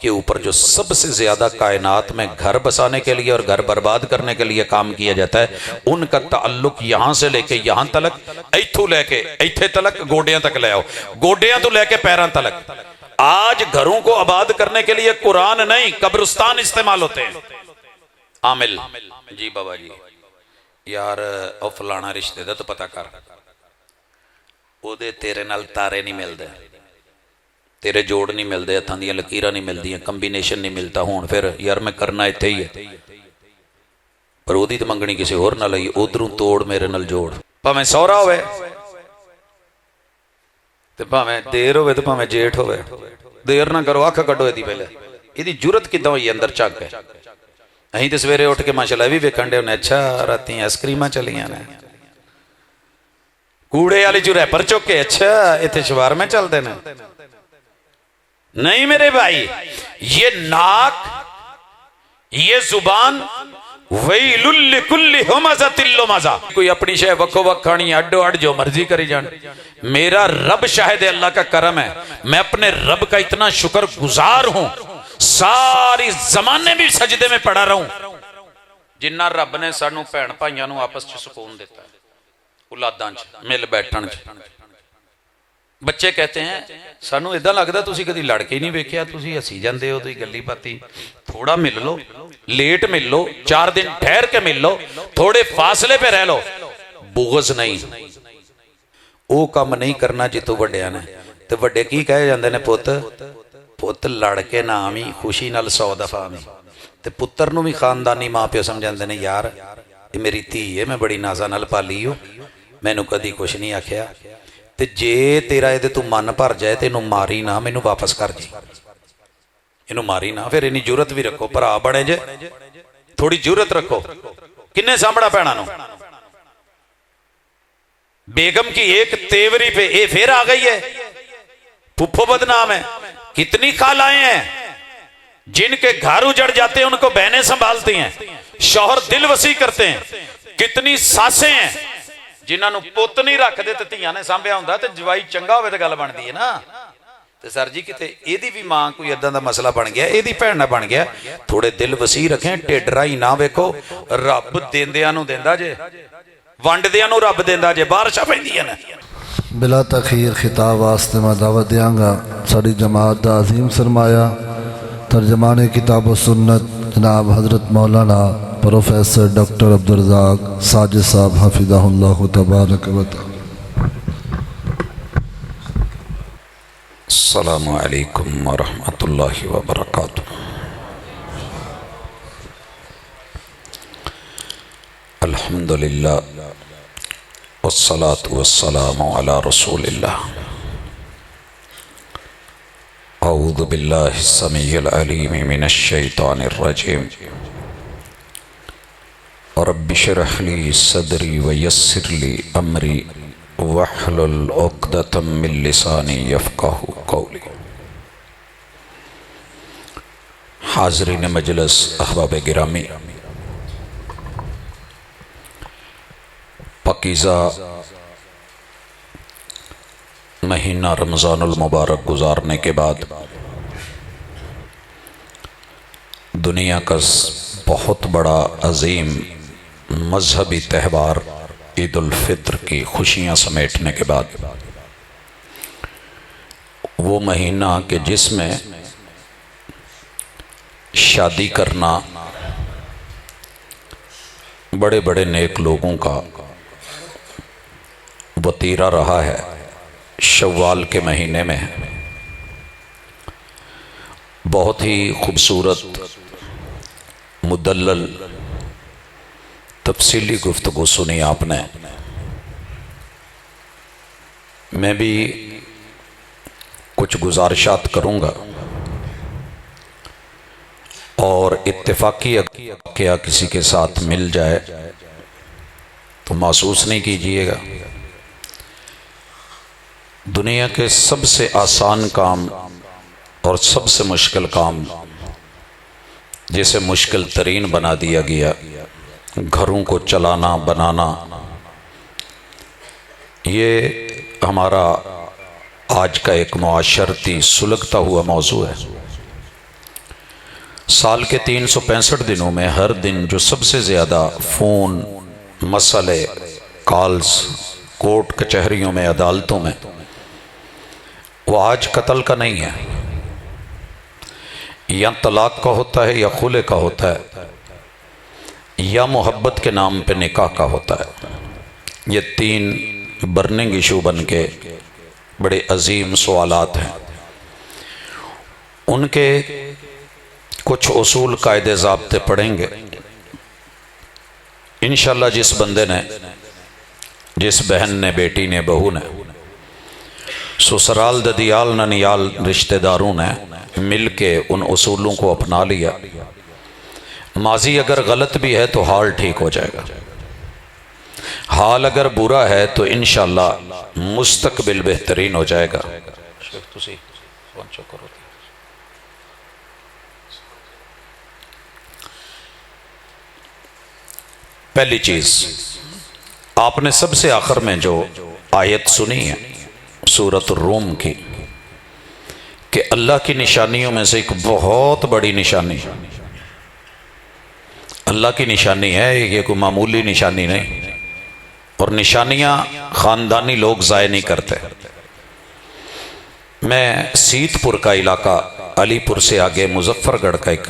के ऊपर जो सबसे ज्यादा कायनात में घर बसाने के लिए और घर बर्बाद करने के लिए काम किया जाता है, उनका ताल्लुक यहां से लेके यहां तलक, इथों लेके इथे तलक, गोडियां तक ले आओ, गोडियां तो लेके पैरों तलक। आज घरों को आबाद करने के लिए कुरान नहीं, कब्रिस्तान इस्तेमाल होते हैं। आमिल जी बाबा जी यार ओ फलाना रिश्ते दा तो पता कर, ओदे तेरे नाल तारे नहीं मिलते, तेरे जोड़ नहीं मिलते, हथां दी लकीरां नहीं मिलदियां, कंबीनेशन नहीं मिलता। हुण फिर यार मैं करना इत्थे ही है, पर ओदी तो मंगनी किसी होर नाल आई, उधरों तोड़ मेरे नाल जोड़। भावें सौरा होवे ते भावें देर होवे ते भावें जेठ होवे, देर ना करो, अख कड्डो इहदी पहले। इहदी जुरत किदां होई अंदर झाक है। असीं तो सवेरे उठ के माशाअल्लाह भी वेखण दे हुणे, अच्छा राती आइसक्रीमां चलियां ने, कूड़े वाली चू रैपर चुक के, अच्छा इत्थे शवारमे चलते ने। नहीं मेरे भाई, ये नाक, ये जुबान, वैलुल लिकुल्लि हुमज़तिल लुमज़ा। कोई अपनी शय वक्को वक् खानी, अड्डो अड जो मर्जी करी जान। मेरा रब शाहिद है, अल्लाह का करम है, मैं अपने रब का इतना शुक्र गुजार हूं, सारी जमाने भी सजदे में पड़ा रहूं, जिन्ना रब ने सानू भैन भाइयों नू आपस च सुकून दिता, औलादां च मिल बैठण च। बच्चे कहते हैं सानू इदां लगदा तुसीं कदी लड़ के नहीं वेखिया, तुसीं हसी जांदे हो, तुसीं गल्ली बाती, थोड़ा मिल लो, लेट मिल लो, 4 दिन ठहर के मिल लो, थोड़े फासले पे रह लो, बुग़ज़ नहीं। वो काम नहीं करना जितों वड्डियां ने। ते वड्डे की कहे जांदे ने, पुत्त पुत्त लड़ के ना आवी, खुशी नाल 100 दफा आवी। ते पुत्तर नूं भी खानदानी मां प्यो समझांदे ने, यार ये मेरी धी है, मैं बड़ी नाजा नाल पाली हो, मैनू कदी कुछ नहीं आख्या, ते जे तेरा ये तू मन भर जाए तो इनू मारी ना, मैनू वापस कर जी, इनू मारी ना। फिर इन्नी जुरत भी रखो, भरा बने जे, थोड़ी जुरत रखो, किन्ने सामना भैणा नू। बेगम की एक तेवरी पे ये फिर आ गई है, फुफ्फो बदनाम है। कितनी खालाएं हैं जिनके घर उजड़ जाते हैं, उनको बहनें संभालती हैं, शौहर दिल वसी करते हैं। कितनी सासें हैं जिन्होंने पुत नहीं रखते ते धीआं ने सांभिया हुंदा, ते जवाई चंगा होवे ते गल बनदी है ना। ते सर जी किते एदी भी मां कोई इदां दा मसला बन गया, एदी भैन ना बन गया, थोड़े दिल वसी रखें, ढिड राही ना वेखो। रब देंदियां नूं देंदा जे, वंडदियां नूं रब देंदा जे, बारिशां पैंदियां ने। बिला तखीर खिताब वास्ते मैं दावत देंगा साड़ी जमात दा अजीम सरमाया तर्जमाने किताब सुन्नत जनाब हजरत मौलाना प्रोफेसर डॉक्टर अब्दुल रज़ाक साजिद साहब हफिज़हुल्लाह तबारक व तआला। अस्सलामु अलैकुम व रहमतुल्लाहि व बरकातुहू। अल्हम्दुलिल्लाह वस्सलातु वस्सलामु अला रसूलिल्लाह। औज़ु बिल्लाहि समीइल अलीम मिनश शैतानिर रजीम। रब्बि इश्रह ली सदरी व यस्सिर ली अमरी वहलुल उक़दतम मिन लिसानी यफ़क़हू क़ौली। हाज़रीन मजलिस, अहबाब गिरामी, पकीज़ा महीना रमज़ानुल मुबारक गुजारने के बाद दुनिया का बहुत बड़ा अजीम मजहबी त्यौहार ईद उल फित्र की खुशियाँ समेटने के बाद वो महीना कि जिसमें शादी करना बड़े बड़े नेक लोगों का वतीरा रहा है, शव्वाल के महीने में बहुत ही खूबसूरत मुदल्लल तफसीली गुफ्तगू सुनी आपने। मैं भी कुछ गुजारिशात करूँगा और इत्तेफाकी क्या किसी के साथ मिल जाए तो महसूस नहीं कीजिएगा। दुनिया के सबसे आसान काम और सबसे मुश्किल काम जिसे मुश्किल तरीन बना दिया गया, घरों को चलाना बनाना, ये हमारा आज का एक मुआशरती सुलगता हुआ मौजू है। साल के 365 दिनों में हर दिन जो सबसे ज़्यादा फ़ोन, मसले, कॉल्स कोर्ट कचहरियों में, अदालतों में, वो आज कत्ल का नहीं है, या तलाक का होता है, या खुले का होता है, या मोहब्बत के नाम पे निकाह का होता है। ये 3 बर्निंग इशू बन के बड़े अजीम सवालात हैं। उनके कुछ उसूल, कायदे, ज़ाब्ते पढ़ेंगे इंशाअल्लाह। जिस बंदे ने, जिस बहन ने, बेटी ने, बहू ने, ससुराल ददियाल ननियाल रिश्तेदारों ने मिल के उन उसूलों को अपना लिया, माजी अगर गलत भी है तो हाल ठीक हो जाएगा। हाल अगर बुरा है तो इंशाअल्लाह मुस्तकबिल बेहतरीन हो जाएगा। पहली चीज, आपने सबसे आखिर में जो आयत सुनी है सूरत रूम की, कि अल्लाह की निशानियों में से एक बहुत बड़ी निशानी, अल्लाह की निशानी है, ये कोई मामूली निशानी नहीं। और निशानियां खानदानी लोग ज़ाय नहीं करते। मैं सीतपुर का इलाका, अलीपुर से आगे मुजफ्फरगढ़ का एक,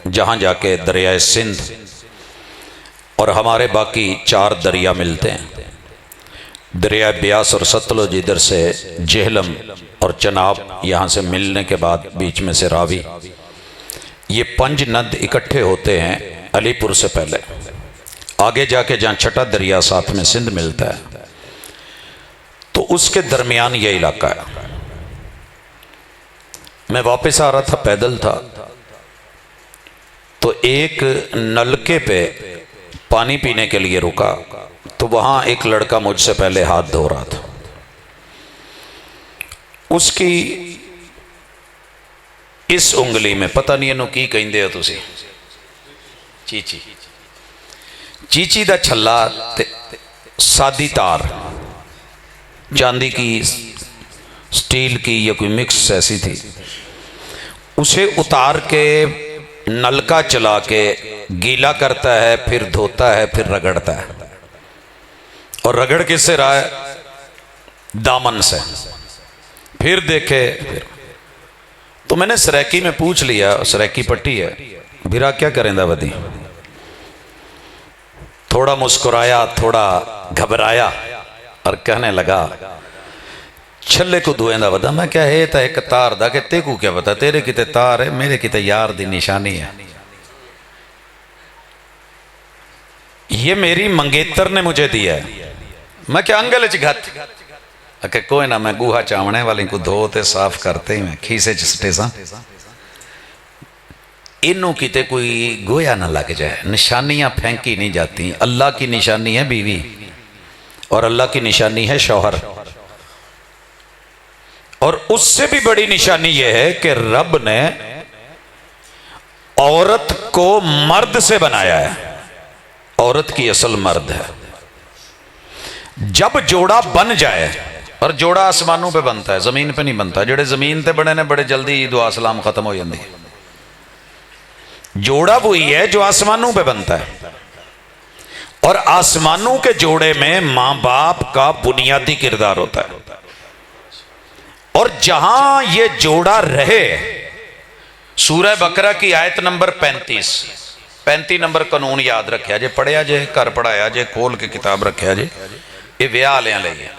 जहाँ जाके दरियाए सिंध और हमारे बाकी 4 दरिया मिलते हैं, दरिया ब्यास और सतलुज, इधर से जेहलम और चनाब, यहाँ से मिलने के बाद बीच में से रावी, ये 5 नद इकट्ठे होते हैं अलीपुर से पहले। आगे जाके जहाँ छठा दरिया साथ में सिंध मिलता है, तो उसके दरमियान ये इलाका है। मैं वापस आ रहा था, पैदल था, तो एक नलके पे पानी पीने के लिए रुका, तो वहां एक लड़का मुझसे पहले हाथ धो रहा था। उसकी इस उंगली में, पता नहीं इन्हों की कहिंदे हो तुसी, चीची, चीची दा छल्ला ते सादी तार, चांदी की, स्टील की या कोई मिक्स ऐसी थी, उसे उतार के नलका चला के गीला करता है, फिर धोता है, फिर रगड़ता है। और रगड़ किससे रहा है? दामन से। फिर देखे, तो मैंने सरेकी में पूछ लिया, सरेकी पट्टी है, भिरा क्या करेंदा वदी? थोड़ा मुस्कुराया, थोड़ा घबराया और कहने लगा, छल्ले को धोएंदा वदा। मैं क्या है, तो एक तार दा, के तेकू क्या पता, तेरे किते तार है, मेरे किते यार दी निशानी है। ये मेरी मंगेतर ने मुझे दिया है। मैं क्या अंगल च घत, के कोई ना, मैं गुहा चावने वाली को धोते साफ करते ही मैं खीसे च सटे सा, इनू किते कोई गोया ना लग जाए। निशानियां फेंकी नहीं जाती। अल्लाह की निशानी है बीवी, और अल्लाह की निशानी है शौहर। और उससे भी बड़ी निशानी यह है कि रब ने औरत को मर्द से बनाया है। औरत की असल मर्द है। जब जोड़ा बन जाए, और जोड़ा आसमानों पे बनता है, जमीन पे नहीं बनता। जेड़े जमीन पे बने ने बड़े जल्दी दुआ सलाम खत्म हो जाती है। जोड़ा वही है जो आसमानों पे बनता है। और आसमानों के जोड़े में मां बाप का बुनियादी किरदार होता है। और जहां ये जोड़ा रहे, सूरह बकरा की आयत नंबर 35 नंबर कानून याद रखा जे, पढ़िया जे, घर पढ़ाया जे, खोल के किताब रखा जे, ये ब्याह वालियां लई है।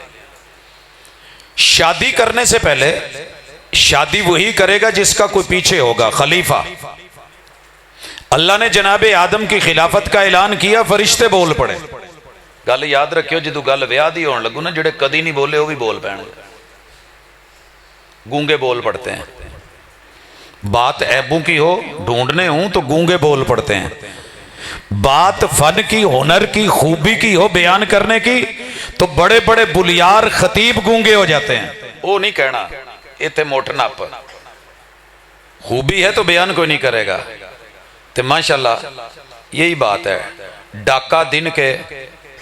शादी करने से पहले शादी वही करेगा जिसका कोई पीछे होगा, खलीफा। अल्लाह ने जनाबे आदम की खिलाफत का ऐलान किया, फरिश्ते बोल पड़े। गल याद रखियो, जो गल ब्याह दी होने लगू ना, जेड़े कदी नहीं बोले वो भी बोल पैणगे। गूंगे बोल पड़ते हैं। बात ऐबों की हो, ढूंढने हूं तो गूंगे बोल पड़ते हैं। बात फन की, हुनर की, खूबी की हो बयान करने की, तो बड़े बड़े बुलियार खतीब गूंगे हो जाते हैं। वो नहीं कहना इतने मोट नप, खूबी है तो बयान कोई नहीं करेगा। तो माशाल्लाह यही बात है। डाका दिन के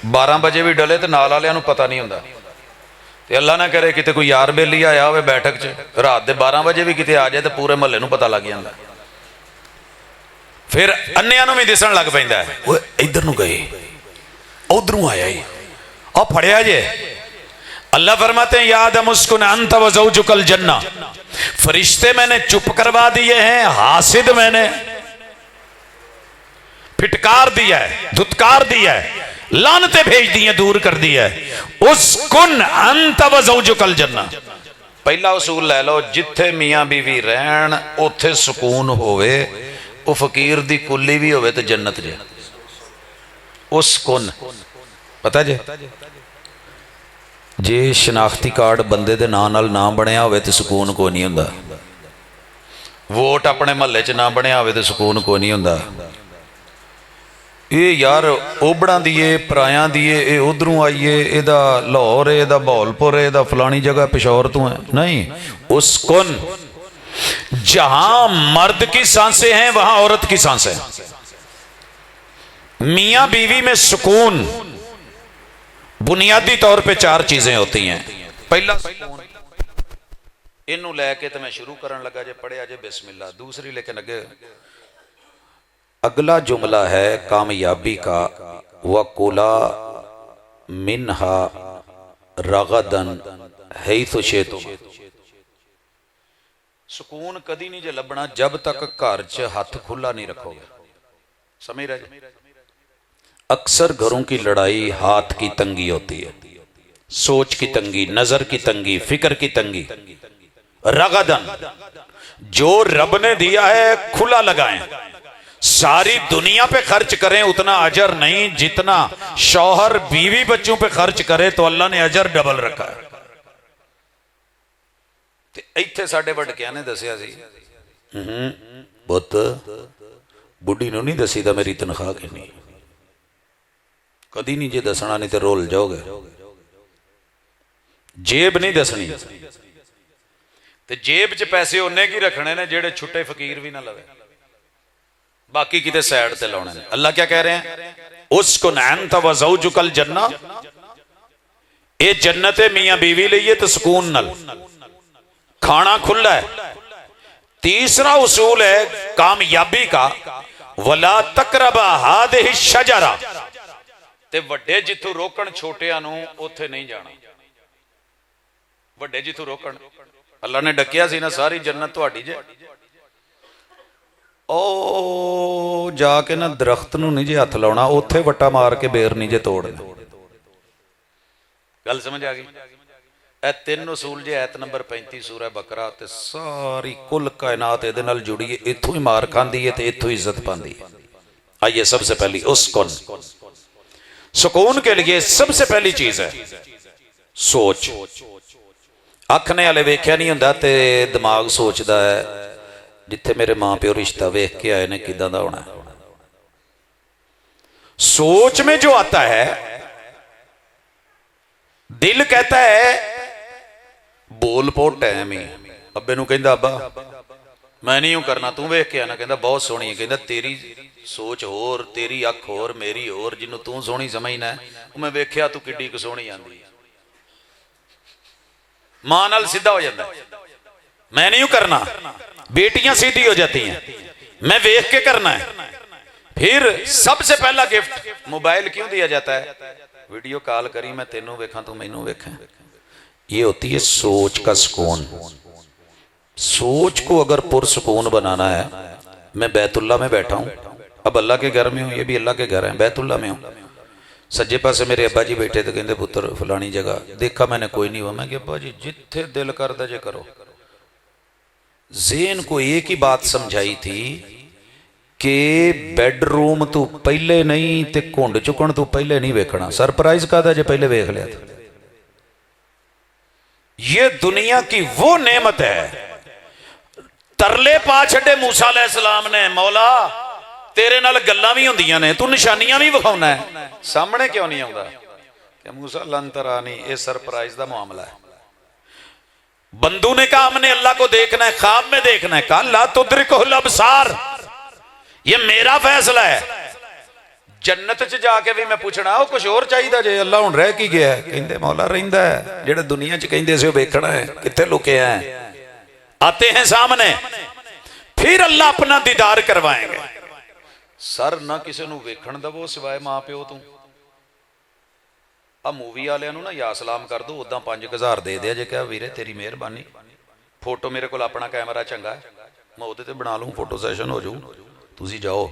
12 बजे भी डले तो नाल वालियां नूं पता नहीं हुंदा। ते अल्लाह ना करे किते कोई यार बेली आया हो बैठक च, रात के 12 बजे भी किते आ जाए तो पूरे महल्ले नूं पता लग जाता। फिर अन्निया भी दिसन लग पैंदा है, वो इधर नूं गए, उधरों आया ही, और फड़िया जे। अल्लाह फरमाते हैं याद मुस्कुन अंत व ज़ौजुकल जन्ना, फरिश्ते मैंने चुप करवा दिए हैं, हासिद मैंने फिटकार दिया है, धुतकार दिया है, लानते भेज दी है, दूर कर दिया है। उसकुन अंत व ज़ौजुकल जन्ना, पहला उसूल ले लो, जिथे मियां बीवी रहन उथे सुकून होवे, वो फकीर दी कुली भी होवे तो जन्नत जे। उसकुन पता जे, जे शनाख्ती कार्ड बंदे दे नाम नाल ना बनिया होवे तो सुकून को नहीं हुंदा, वोट अपने महल्ले च ना बनिया होवे तो सुकून को नहीं हुंदा। ये यार ओबड़ा दिए पराया दिए, ये उधरों आइए, एदा लाहौर है, एदा बहौलपुर है, एदा फलानी जगह पेशौर तो है, नहीं। उसकुन, जहां मर्द की सांसें हैं वहां औरत की सांसें। मियां बीवी में सुकून बुनियादी तौर पे 4 चीजें होती हैं। पहला इनू लैके तो मैं शुरू करन लगा जे, पढ़िया जे बिस्मिल्लाह। दूसरी लेकिन अगला जुमला है कामयाबी का, वकुला मिनहा रगदन हैथु शेतु। सुकून कदी नहीं जे लभना जब तक घर च हाथ खुला नहीं रखोगे, समझ रहे। अक्सर घरों की लड़ाई हाथ की तंगी होती है, सोच की तंगी, नजर की तंगी, फिक्र की तंगी। रगदन, जो रब ने दिया है खुला लगाएं, सारी दुनिया पे खर्च करें उतना अजर नहीं जितना शौहर बीवी बच्चों पे खर्च करे तो अल्लाह ने अजर डबल रखा है। इत्थे साडे वडकियां ने दसिया सी, पुत बुढ़ी नूं नहीं दसी दा मेरी तनख्वाह कितनी, कदी नहीं जे दसना, नहीं तो रोल जाओगे। जेब नहीं दसनी, ते जेब च पैसे उन्ने की रखने ने जेड़े छुट्टे फकीर भी ना लवे, बाकी किते साइड ते लाने ने। अल्लाह क्या कह रहे हैं, उसको अंत व ज़ौजुकल जन्ना, ये जन्नत है मियां बीवी लिए तो सुकून नल, खाना खुला है। तीसरा उसूल है कामयाबी का, वला तकरबा हादिहि शजरा, ते वड्डे जिथों रोकण छोटियां नूं उत्थे नहीं जाना। वड्डे जिथों रोकण, अल्लाह ने डकिया सी ना सारी जन्नत तुहाडी जे, ओ जाके ना दरख्त नूं नहीं जे हथ लाउणा, उत्थे वट्टा मार के बेर नहीं जे तोड़ना। गल समझ आ गई। ए 3 उसूल जे आयत नंबर 35 सूरह बकरा ते सारी कुल कायनात इहदे नाल जुड़ी है, इत्थों ही मार खांदी है ते इत्थों ही इज्जत पांदी है। आइए सबसे पहली उसकुन, सुकून के लिए सबसे पहली चीज है सोच। अख ने हले वेख्या नहीं हुंदा ते दिमाग सोचदा है जिथे मेरे मां प्यो रिश्ता वेख के आए ने किदां दा होना। सोच में जो आता है, दिल कहता है बोल पोट टाइम ही। अब्बे नूं कहंदा अब्बा मैं नहीं हूं करना, तू वेख के आना। कहंदा बहुत सोहनी है। कहंदा तेरी सोच होर, तेरी अख होर, मेरी होर, जिन्नू तू सोहनी समझना मैं वेख्या तू किड्डी क सोहनी आंदी। मां नाल सीधा हो जाता है, मैं नहीं हूं करना। बेटियां सीधी हो जाती हैं, मैं वेख के करना है। फिर सबसे पहला गिफ्ट मोबाइल क्यों दिया जाता है? वीडियो कॉल करी, मैं तेनू वेखा तू मैनू वेखा। ये होती है सोच का सुकून। सोच को अगर पुरसुकून बनाना है, मैं बैतुल्ला में बैठा हूं, अब अल्लाह के घर में हूं, ये भी अल्लाह के घर है, बैतुल्ला में हूं। सज्जे पासे मेरे अब्बा जी बैठे तो कहते पुत्र फलानी जगह देखा मैंने कोई नहीं हुआ। मैं कि अब्बा जी जिथे दिल करदा जे करो। ज़ेन को एक ही बात समझाई थी कि बेडरूम तू पहले नहीं ते घुंड चुकन तू पहले नहीं वेखना। सरप्राइज कादा जे पहले वेख लिया था। ये दुनिया की वो नेमत है। तरले पा छड़े मूसा अलैहिस्सलाम ने, मौला तेरे नाल गल्लां भी हुंदियां ने, तू निशानियां भी विखाउना है, सामने क्यों नहीं आउंदा? कि मूसा लन तरानी, ये सरप्राइज दा मामला है। बंदू ने कहा हमने अल्लाह को देखना है, ख्वाब में देखना है। कहा ला तुदरिकुल अबसार, ये मेरा फैसला है। जन्नत च जाके भी मैं पूछना वो कुछ और चाहिए जे, अल्लाह हुण रह की गया? कहंदे मौला रहिंदा है, जेड़ा दुनिया च कहंदे सी वेखना है, कित्थे लुके हैं? आते हैं सामने, फिर अल्लाह अपना दीदार करवाएंगे। सर ना किसी को वेखण दवो सिवाय माँ प्यो तो। आ मूवी वालियां नूं ना या सलाम कर दो, उदा 5,000 दे दिया जे क्या वीरे तेरी मेहरबानी। फोटो मेरे को अपना कैमरा चंगा है, मैं उहदे ते बना लूँ, फोटो सैशन हो जाऊ, तुसी जाओ।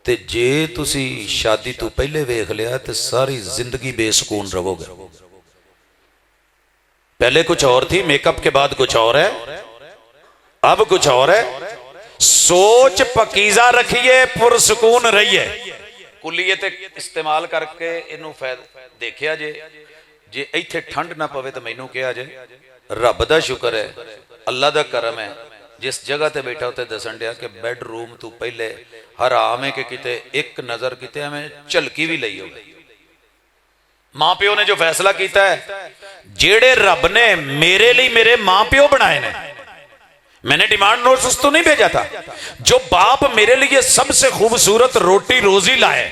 ते जे तुसी शादी तो पहले वेख लिया तो सारी जिंदगी बेसकून रहोगे। पहले कुछ और थी, मेकअप के बाद कुछ और है, अब कुछ और है। सोच पकीजा रखिए, पुरसकून रहिए। कुलीए ते इस्तेमाल करके इनू फायदा देखिया जे, जे इत्थे ठंड ना पवे तो मैनू कहा जे रब दा शुक्र है, अल्लाह दा करम है, जिस जगह ते बैठा उत्ते दसन दिया कि बैडरूम तू पहले हराम है कि किते एक नजर किते एवें झलकी भी लई होवे। मां प्यो ने जो फैसला किया है, जेड़े रब ने मेरे लिए मेरे मां प्यो बनाए ने, मैंने डिमांड नोटिस तो नहीं भेजा था। जो बाप मेरे लिए सबसे खूबसूरत रोटी रोजी लाए,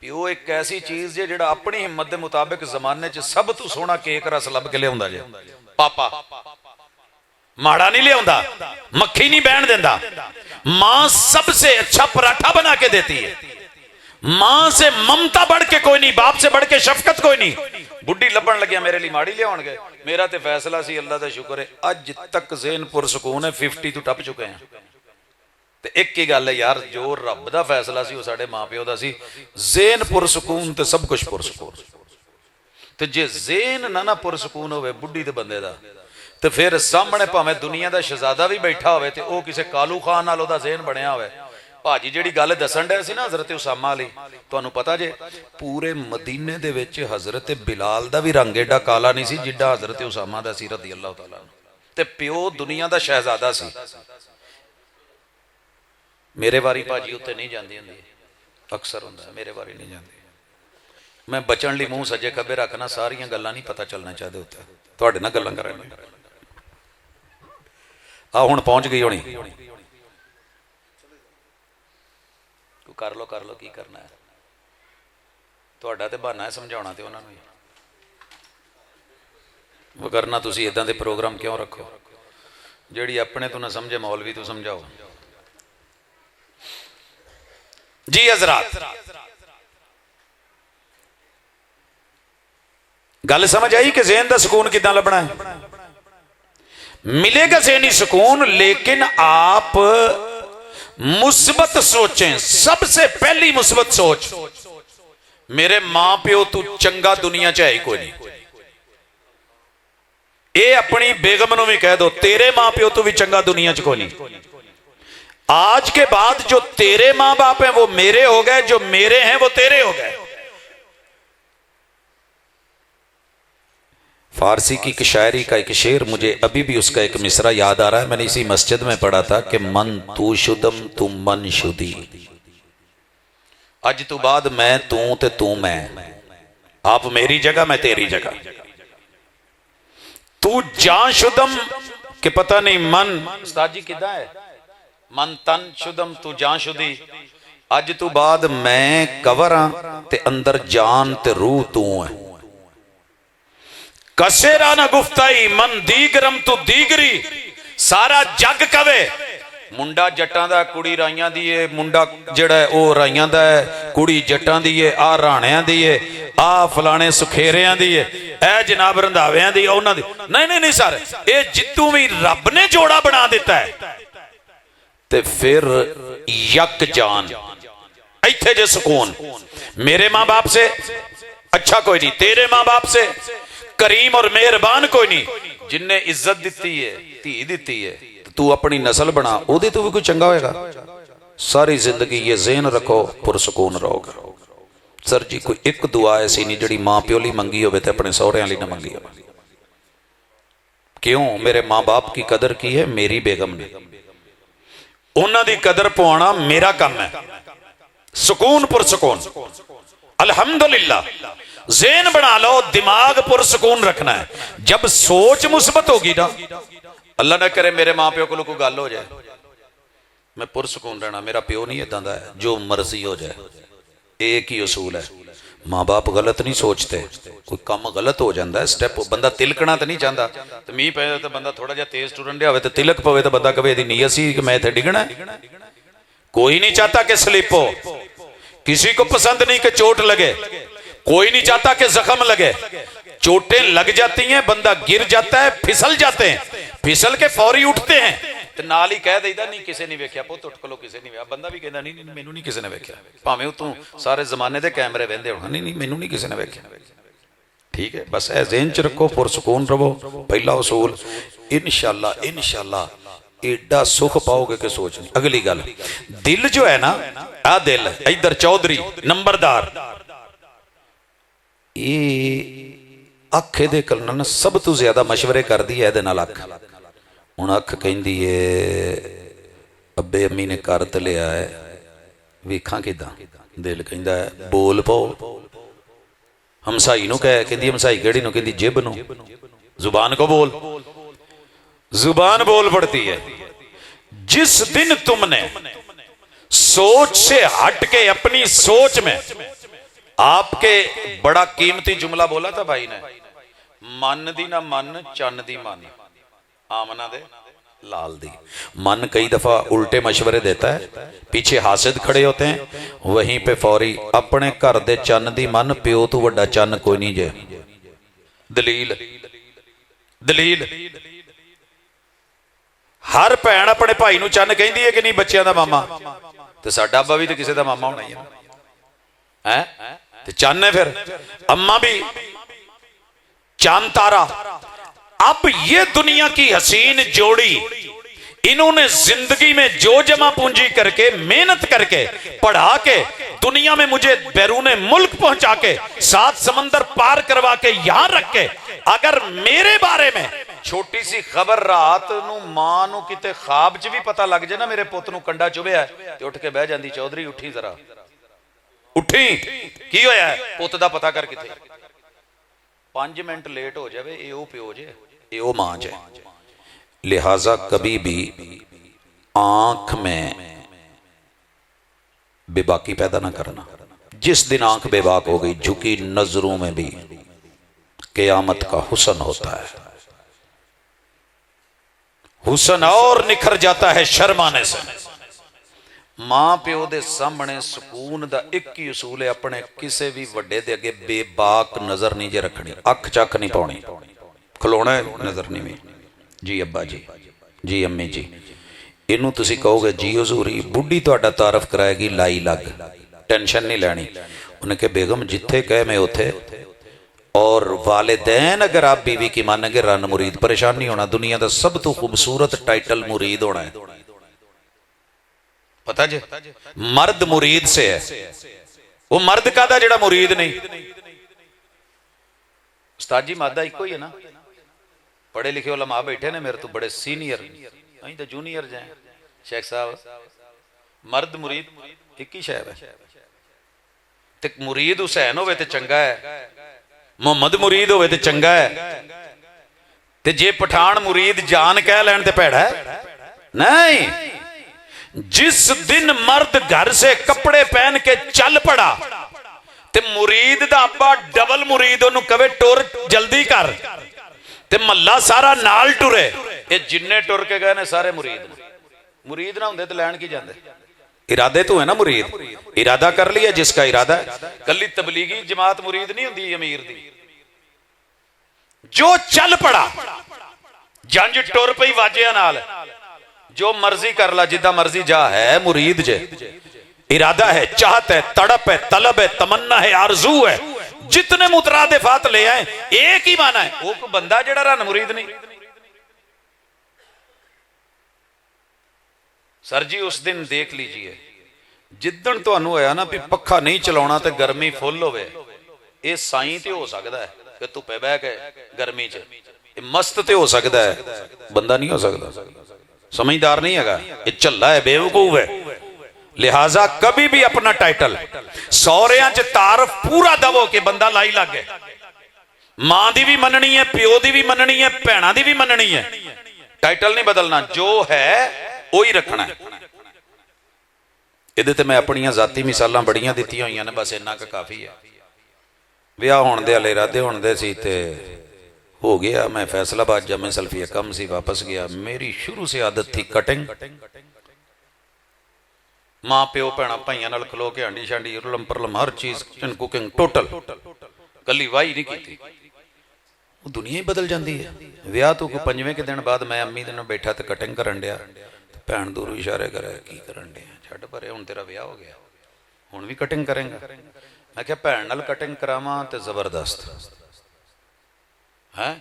प्यो एक ऐसी चीज है जेड़ा अपनी हिम्मत के मुताबिक जमाने च सब तो सोहना केक रस लब के लिया जे। पापा माड़ा नहीं लिया, मक्खी नहीं बहन देता। मां सबसे अच्छा पराठा बना के देती है। मां से ममता बढ़ के कोई नहीं, बाप से बढ़ के शफकत कोई नहीं। बुढ़ी लभन लग्या मेरे लिए माड़ी लियाउणगे, मेरा तो फैसला सी, अल्लाह का शुक्र है अज तक ज़हन पुरसकून है। 50 तो टप चुके हैं। तो एक ही गल है यार, जो रब का फैसला सी वो साडे मां प्यो दा सी। ज़हन पुरसकून तो सब कुछ पुरसकून। तो जे ज़हन ना पुरसकून होवे बुढ़ी ते बंदे दा, तो फिर सामने भावें दुनिया का शहजादा भी बैठा होवे ते ओ किसी कालू खान नाल ओहदा ज़हन बनया होवे। भाजी जिहड़ी गल दसन डे सी ना हज़रत उसामा अली, तुहानूं पता जे पूरे मदीने दे विच हज़रत बिलाल दा भी रंग एडा काला नहीं सी जिड्डा हज़रत उसामा दा सी रज़ी अल्लाह तआला। ते प्यो दुनिया दा शहजादा सी। मेरे वारी भाजी उत्ते नहीं जाती हुंदी, अक्सर हुंदा मेरे वारी नहीं जाती। मैं बचन लई मूँह सज्जे खब्बे रखना, सारियां गल्लां नहीं पता चलना चाहते उत्ते, तुहाडे नाल गल्लां करन। आ हुण पहुंच गई होनी, कर लो की करना है। तुहाडा ते बहाना है समझाउणा ते उन्हां नूं, वरना तुसीं इदां दे प्रोग्राम क्यों रखो? जिहड़ी अपने तो ना समझे मौलवी तो समझाओ जी। हज़रात गल समझ आई कि ज़हन दा सुकून किदां लभना है? मिलेगा ज़हनी सुकून, लेकिन आप मुस्बत सोचें। सबसे पहली मुस्बत सोच, मेरे मां प्यो तू चंगा दुनिया च है ही कोई नहीं। ये अपनी बेगम नूं भी कह दो, तेरे मां प्यो तू भी चंगा दुनिया च कोई नहीं। आज के बाद जो तेरे मां बाप हैं वो मेरे हो गए, जो मेरे हैं वो तेरे हो गए। फारसी की एक शायरी का एक शेर, मुझे अभी भी उसका एक मिसरा याद आ रहा है। मैंने इसी मस्जिद में पढ़ा था कि मन तू शुदम तू मन शुदी, अज तो बाद मैं तू ते तू मैं, आप मेरी जगह मैं तेरी जगह। तू जा शुदम के पता नहीं मन उस्ताद जी किदा है, मन तन शुदम तू जा शुदी, अज तो बाद मैं कवर हाँ ते अंदर जान ते रूह तू है। कसेरा ना गुफ्ताई मन दीगरम तू दीगरी, सारा जग कवे मुंडा जट्टां दा कुड़ी राइयां दी है, मुंडा जिहड़ा है ओ राइयां दा है, कुड़ी जट्टां दी है, आ राणियां दी है, आ फलाने सुखेरियां दी है, ए जनाब रंधावियां दी, उन्हां दी नहीं नहीं नहीं सर, ये जितू भी रब ने जोड़ा बना दिता है। ते फिर यक जान इत्थे जे सुकून, मेरे मां बाप से अच्छा कोई नहीं, तेरे मां बाप से करीम और मेहरबान कोई नहीं। जिन्ने इज्जत दी है, धी दी है, तू अपनी नस्ल बना, ओदे तो भी कोई चंगा होएगा। सारी जिंदगी ये ज़हन रखो, पुरसकून रहोगे। सर जी कोई एक दुआ ऐसी नहीं जिहड़ी मां प्यो लई मंगी होवे ते अपने सहुरियां लई ना मंगी होवे। क्यों? मेरे मां बाप की कदर की है मेरी बेगम ने, उन्हां दी कदर पवाना मेरा काम है। सुकून पुरसकून अल्हम्दुलिल्लाह। ज़हन बना लो, दिमाग पुरसकून रखना है। जब सोच मुस्बत होगी ना, अल्लाह ना करे मेरे मां प्यो को कोई गल हो जाए, मैं पुरसकून रहना, मेरा प्यो नहीं इदां दा है, जो मर्जी हो जाए। एक ही उसूल है, माँ बाप गलत नहीं सोचते, कोई काम गलत हो जाता है, स्टैप बंदा तिलकना तो नहीं चाहता, तो मीह पे तो बंदा थोड़ा जिहा तेज टुरन दिया हो तो तिलक पवे तो बंदा कहे नीयत सी कि मैं इत्थे डिगना है। कोई नहीं चाहता कि स्लिप हो, किसी को पसंद नहीं कि चोट लगे, कोई नहीं चाहता कि जख्म लगे। चोटें लग जाती हैं, बंदा गिर जाता है, फिसल जाते हैं, फिसल के फौरी उठते हैं ਤੇ ਨਾਲ ਹੀ ਕਹਿ ਦਈਦਾ ਨਹੀਂ ਕਿਸੇ ਨੇ ਵੇਖਿਆ, ਪੁੱਤ ਉੱਠ ਖਲੋ, ਕਿਸੇ ਨੇ ਵੇਖਿਆ। ਬੰਦਾ ਵੀ ਕਹਿੰਦਾ ਨਹੀਂ ਮੈਨੂੰ ਨਹੀਂ ਕਿਸੇ ਨੇ ਵੇਖਿਆ, ਭਾਵੇਂ ਉਹ ਤੂੰ ਸਾਰੇ ਜ਼ਮਾਨੇ ਦੇ ਕੈਮਰੇ ਵਹਿੰਦੇ ਹੋਣ, ਨਹੀਂ ਮੈਨੂੰ ਨਹੀਂ ਕਿਸੇ ਨੇ ਵੇਖਿਆ। ठीक है, बस ए ज़हन च रखो, पुरसकून रहो। पहला उसूल इंशाअल्लाह एडा सुख पाओगे कि सोच नहीं। अगली गल, दिल जो है ना, आ दिल इधर चौधरी नंबरदार, ये अख दे कल सब तो ज्यादा मशवरे करती है। अख हुण अख कहती है अब्बे अम्मी ने कर तो लिया है, वेखा किदां। दिल कहता है बोल पाओ। हमसाई नूं कहती हमसाई केड़ी नूं कहती जिब नूं। जुबान को बोल, जुबान बोल पड़ती है। जिस दिन तुमने सोच से हट के अपनी सोच में, आपके बड़ा कीमती जुमला बोला था भाई ने, मन दी ना मन चन्न दी मन, आमना दे लाल दी। मन कई दफा उल्टे मशवरे देता है, पीछे हासिद खड़े होते हैं, वहीं पे फौरी अपने घर दे चन्न दी मन, प्यो तो वड्डा चन्न कोई नहीं जे। दलील दलील हर भैन अपने भाई नूं चन्न कहती है कि नहीं, बच्चों का मामा। तो साडा अब्बा भी तो किसी का मामा होना ही है, तो चन्न है। फिर अम्मा भी चांद तारा। अब ये दुनिया की हसीन जोड़ी, इन्होंने जिंदगी में जो जमा पूंजी करके, मेहनत करके, पढ़ा के, दुनिया में मुझे बैरूने मुल्क पहुंचा के, 7 समंदर पार करवा के यहां रख के, अगर मेरे बारे में छोटी सी खबर रात नूं मां नूं किते ख्वाब च भी पता लग जाए ना, मेरे पुत नूं कंडा चुभया ते उठ के बह जांदी, चौधरी उठी जरा, उठी की होया है, पुत दा पता कर किथे। 5 मिनट लेट हो जाए, ये ओ प्यो जे, ये ओ मां जे। लिहाजा कभी भी आंख में बेबाकी पैदा ना करना। जिस दिन आंख बेबाक हो गई, झुकी नजरों में भी क़यामत का हुस्न होता है। हुस्न और निखर जाता है शर्माने से। मां प्यो दे सामने सुकून दा एक ही उसूल है, अपने किसी भी वड्डे दे अगे बेबाक नजर नहीं जे रखनी, अख चख नहीं पाउनी, खलोना नजर नहीं भी। जी अब्बा जी, जी अम्मी जी, इनू तुसी कहोगे जी हजूरी, बुढ़ी तुहाडा तारफ कराएगी, लाई लग, टेंशन नहीं लैनी। उन्हें कहा बेगम जिथे कहे मैं उथे, और वालिदैन अगर आप बीवी की मानेंगे रन मुरीद, परेशान नहीं होना। दुनिया का सब तो खूबसूरत टाइटल मुरीद होना है, पता जे मर्द मुरीद से है। वो मर्द का जेड़ा मुरीद नहीं। उस्ताद जी मादा इको ही है ना, पढ़े लिखे उलमा बैठे ने मेरे तो बड़े सीनियर, अं तो जूनियर जाए शेख साहब। मर्द मुरीद एक ही शहर है, ते मुरीद हुसैन होवे ते चंगा है, मुहम्मद मुरीद होवे ते चंगा है, ते जे पठान मुरीद जान कह लैन ते भैड़ा है। नहीं, जिस दिन मर्द घर से कपड़े पहन के चल पड़ा, ते मुरीद दा अब्बा डबल मुरीद ओनू कवे टुर जल्दी कर, ते महला सारा नाल टुरे। ये जिन्ने टुर के गए ने सारे मुरीद ने। मुरीद ना होंदे तो लैन की जांदे, इरादे तो है ना मुरीद। इरादा कर लिया जिसका इरादा है। कली तबलीगी जमात मुरीद नहीं होंदी अमीर दी। जो चल पड़ा, जंज टुर पई वाजिया नाल, जो मर्जी कर ला, जिदा मर्जी जा, है मुरीद जे। इरादा है, चाहत है, तड़प है, तलब है, तमन्ना है, आरजू है। जितने मुतरादिफात ले आए, एक ही माना है, वो कोई बंदा जेड़ा रन मुरीद नहीं। सर जी उस दिन देख लीजिए, जिदन तुहानू होया ना भी पखा नहीं चलाउणा ते गर्मी फुल होवे, ये साई ते हो सकता है कि धुप्पे बह के गर्मी च, मस्त ते हो सकता है, बंदा नहीं हो सकता, समझदार नहीं है, ये झल्ला है, बेवकूफ है। लिहाजा कभी भी अपना टाइटल सौरियां च तारफ पूरा दवो कि बंदा लाई लग गए। मां दी भी मननी है, प्यो दी भी मननी है, भैणा दी भी मननी है। टाइटल नहीं बदलना, जो है वही रखना है। इहदे ते मैं अपनियां जाती मिसालां बड़ियां दित्तियां होईयां ने, बस इन्ना काफी है। विआह होण दे हले इरादे होण दे सी ते हो गया। मैं फैसलाबाद जमे सल्फिया कम सी, वापस गया। मेरी शुरू से आदत थी कटिंग, माँ प्यो भैन भाइयों नाल खलो के आंडी शांडी रलम परलम हर चीज़ किचन कुकिंग टोटल कली वाही नहीं की। वो दुनिया ही बदल जाती है। विआह तो कोई 5वें के दिन बाद मैं अम्मी दिन बैठा तो कटिंग करन दिया, भैन दूरों इशारे करे की करन दिया, छड्ड परे हुण तेरा विआह हो गया, हुण भी कटिंग करेंगा। मैं क्या भैन नाल कटिंग करावां ते जबरदस्त है,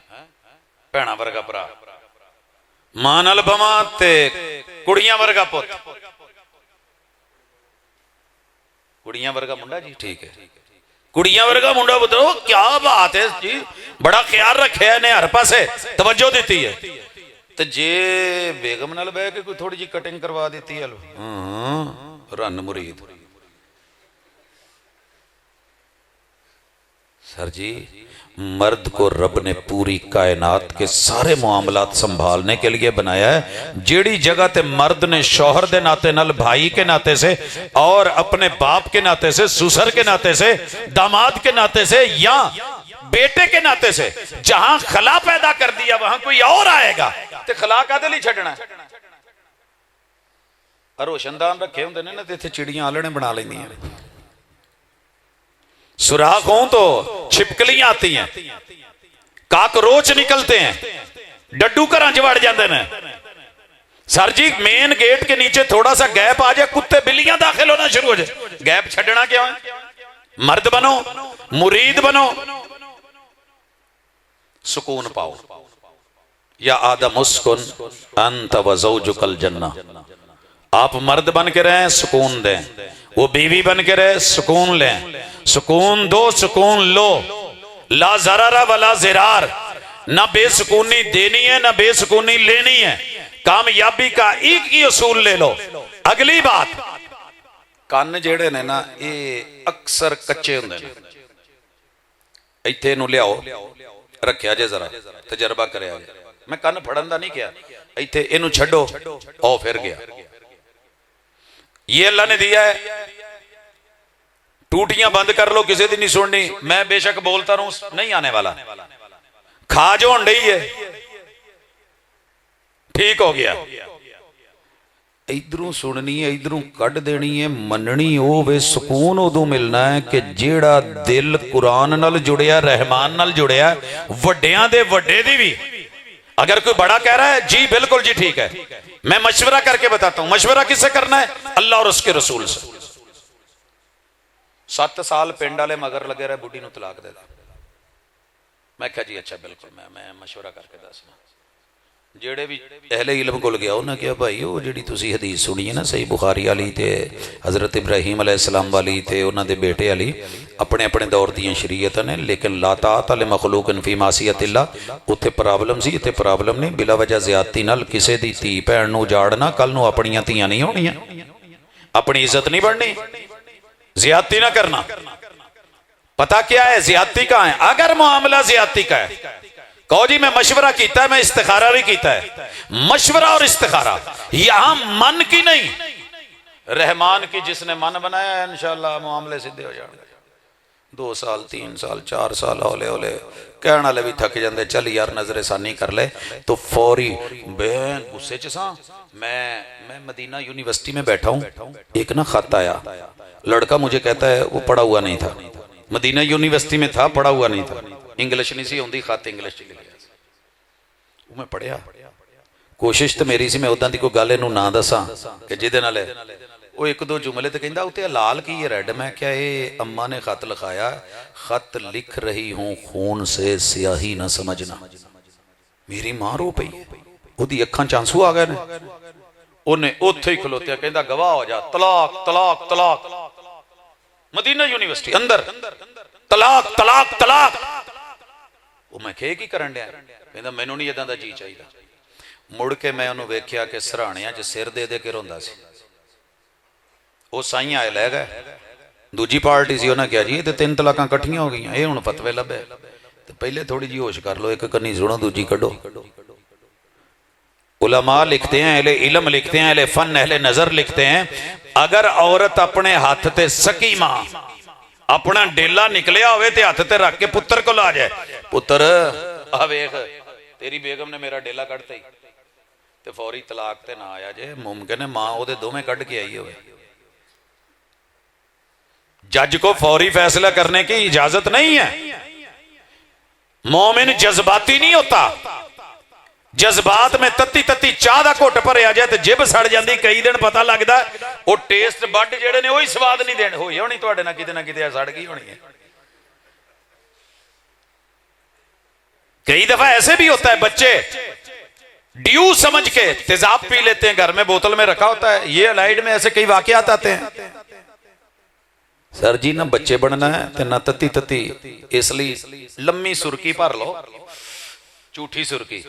भैणा वर्गा भरा, मां नाल बवां ते कुड़ियां वर्गा पुत, कुड़ियां वर्गा मुंडा जी, ठीक है, कुड़ियां वर्गा मुंडा बताओ क्या बात है जी, बड़ा ख्याल रखे ने, हर पासे तवज्जो दी है। तो जे बेगम नाल बह के कोई थोड़ी जी कटिंग करवा दी है, रन मुरीद। सर जी मर्द को रब ने पूरी कायनात के सारे मामलात संभालने के लिए बनाया है। जेड़ी जगह ते मर्द ने शौहर के नाते नाल, भाई के नाते से और अपने बाप के नाते से, ससुर के नाते से, दामाद के नाते से या बेटे के नाते से जहां खला पैदा कर दिया वहां कोई और आएगा तो खला कादे लई छड्डना। रोशनदान रखे होंदे ने ना ते इत्थे चिड़ियां आलणे बना लैंदियां ने, सुराखों तो छिपकलियां आती हैं, काकरोच निकलते हैं, डड्डू घरां च वड़ जाते हैं। सर जी मेन गेट के नीचे थोड़ा सा गैप आ जाए, कुत्ते बिल्लियां दाखिल होना शुरू हो जाए। गैप छड्डना क्यों है? मर्द बनो, मुरीद बनो, सुकून पाओ। या आदम उस्कुन अंत व ज़ौजुकल जन्नह, आप मर्द बन के रहें सुकून दें, वो बीवी बन के रहे सुकून लें, सुकून दो सुकून लो, ला ज़रारा वला ज़िरार, ना बेसुकूनी देनी है ना बेसुकूनी लेनी है, कामयाबी का एक ही उसूल ले लो। अगली बात, कन्न जेड़े ने ना ये अक्सर कच्चे होंदे ने, इत्थे नूं लियाओ रखिया जे जरा तजर्बा करिया। मैं कन्न फड़न दा नहीं किया, इत्थे इनू छड्डो ओ फिर गया। ये अल्लाह ने दिया है, टूटियां बंद कर लो, किसी दिन नहीं सुननी। मैं बेशक बोलता रहूं, नहीं आने वाला। खा जो हंडई है, ठीक हो गया। इधरों सुननी है, इधरों कट देनी है, मननी हो वे। सुकून उदों मिलना है कि जेड़ा दिल कुरान नाल जुड़िया, रहमान नाल जुड़िया, वड्डियां दे वड्डे दी भी। अगर कोई बड़ा कह रहा है जी बिल्कुल जी ठीक है, मैं मशवरा करके बताता हूं। मशवरा किससे करना है? अल्लाह और उसके रसूल से। 7 साल पिंड वाले मगर लगे रहे बुढ़ी नूं तलाक दे दा। मैं कहा जी अच्छा बिल्कुल मैं मशवरा करके दसना। जेड़े भी अहले इलम कोल गया उन्हें कहा भाई वो जी तुसी हदीस सुनी है ना सही बुखारी वाली ते हज़रत इब्राहीम अलैहिस्सलाम वाली ते उन्होंने बेटे वाली, अपने अपने दौर दी शरीयत ने, लेकिन ला ताअत ले मखलूकन फी मासियतिल्लाह उत्थे प्रॉब्लम सी, इत्थे प्रॉब्लम नहीं। बिला वजह ज़्यादती नाल किसी दी धी भैन नूं उजाड़ना, कल नूं अपनियां धीआं नहीं होणियां, अपनी इज्जत नहीं बढ़नी। ज़्यादती ना करना। पता क्या है ज़्यादती का है? अगर मामला ज़्यादती का है कहो जी मैं मशवरा किया है, मैं इस्तिखारा भी किया है। मशवरा और इस्तिखारा यहां मन की नहीं, रहमान की जिसने मन बनाया है इंशाअल्लाह मामले सीधे हो जाएंगे। 2 साल 3 साल 4 साल हौले हौले कहने वाले भी थक जाते, चल यार नजरसानी कर ले तो फौरी बहन गुस्से च सा। मैं मदीना यूनिवर्सिटी में बैठा हूं, एक ना खत आया, लड़का मुझे कहता है वो पढ़ा हुआ नहीं था, मदीना यूनिवर्सिटी में था, पढ़ा हुआ नहीं था, इंग्लिश नहीं सी आती, खत इंग्लिश च लिखिया। मैं पढ़िया, कोशिश तो मेरी सी मैं उदां दी कोई गल इहनूं ना दसां कि जिहदे नाल वो 1-2 जुमले तो कहंदा उत्ते लाल की है रेड। मैं क्या ये अम्मा ने खत लिखाया, खत लिख रही हूं खून से स्याही ना समझना। मेरी मां रो पई, ओदी अखां च आंसू आ गए ने। उन्हें उत्थे ही खलोतिया कहंदा गवाह हो जा, तलाक तलाक तलाक। मदीना यूनिवर्सिटी अंदर तलाक तलाक तलाक। वो मैं कह की करन दिया? कहंदा मैनू नहीं इदां दा जी चाहिदा। मुड़ के मैं उन्होंने वेख्या कि सराहणियां च सिर दे दे के रोंदा सी। वो साई आए लै गए, दूजी पार्टी सी, उन्हें कहा जी ये 3 तलाकां इकट्ठियां हो गई, ये हुण फतवे लभे। तो पहले थोड़ी जी होश कर लो, एक कन्नी सुनो दूजी कड्डो। उलमा लिखते हैं, अहले इलम लिखते हैं, अहले फन अहले नजर लिखते हैं, अगर औरत अपने हाथ ते सकी मां अपना डेला निकलिया होवे ते हाथ ते रख के पुत्र को ला जाए, पुत्र आ वेख तेरी बेगम ने मेरा डेला कढ़ता ही, ते फौरी तलाक ते ना आया जे। मुमकिन है मां ओदे दोवें कढ़ के आई होवे, जज को फौरी फैसला करने की इजाजत नहीं है। मोमिन जज्बाती नहीं होता। जज्बात में तत्ती तत्ती चाह का घुट भरिया जाए तो जिभ सड़ जाती, कई दिन पता लगता वो टेस्ट बड जेडे ने वही स्वाद नहीं देने होई होनी तुहाडे नाल किते ना किते सड़ गई होनी है। कई दफा ऐसे भी होता है बच्चे ड्यू समझ के तेजाब पी लेते हैं, घर में बोतल में रखा होता है। ये अलाइड में ऐसे कई वाकयात आते हैं। सर जी ना बच्चे बनना है तो ना तत्ती तत्ती, इसलिए लम्मी सुरकी भर लो, झूठी सुरकी।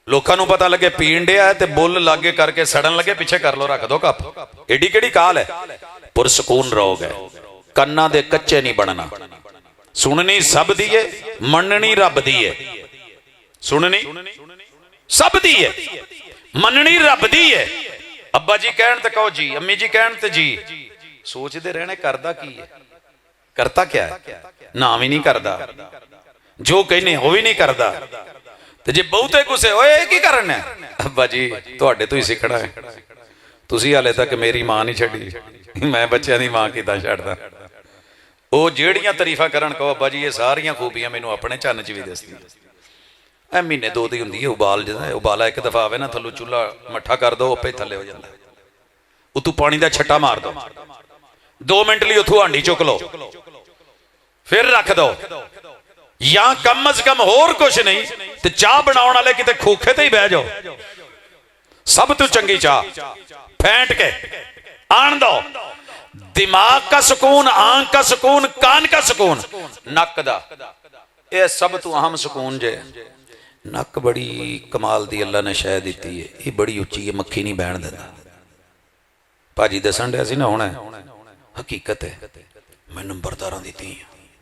लोगों को पता लगे पीण डिया है तो बुल लागे करके सड़न लगे पीछे कर लो, रख दो कप। एडी केड़ी काल है। पुरसकून रोग है। कन्ना दे कच्चे नहीं बनना। सुननी सब दी है, मननी रब दी है। सुननी सब दी है, मननी रब दी है। अब्बा जी कहन तो कहो जी, अम्मी जी कहन तो जी। सोचते रहने करदा की है, करता क्या है? नाम ही नहीं करदा, जो कहने वो भी नहीं करदा। तो जे बहुते गुस्से होए की करना है? अब्बा जी तुहाडे तो ही सीखना है, तुसी हाले तक मेरी मां नहीं छड्डी, मैं बच्चों की मां किदां छड्डदा। वो जेड़ियां तारीफा करन कहो अब्बा जी ये सारियां खूबियां मैनू अपने चन्न च भी दसदी। ए महीने दो दी हुंदी है उबाल, जदा उबाला एक दफा आवे ना थल्लों चूल्हा मट्ठा कर दो आपे थल्ले हो जाता। उतों पानी का छट्टा मार दो, 2 मिनट लिए उथों हांडी चुक लो, फिर रख दो। या कम अज कम होर कुछ नहीं तो चाह बनाने वाले किते खोखे ते ही बह जाओ। सब तो चंगी चाह फेंट के आन दो। दिमाग का सुकून, आंख का सुकून, कान का सुकून, नक दा, यह सब तो अहम सुकून जे। नक बड़ी कमाल दी अल्लाह ने शह दी है, ये बड़ी उच्ची है, मक्खी नहीं बहन देता। भाजी दसन दिया सी ना हुणे, हकीकत है। मैं नंबरदार दी धी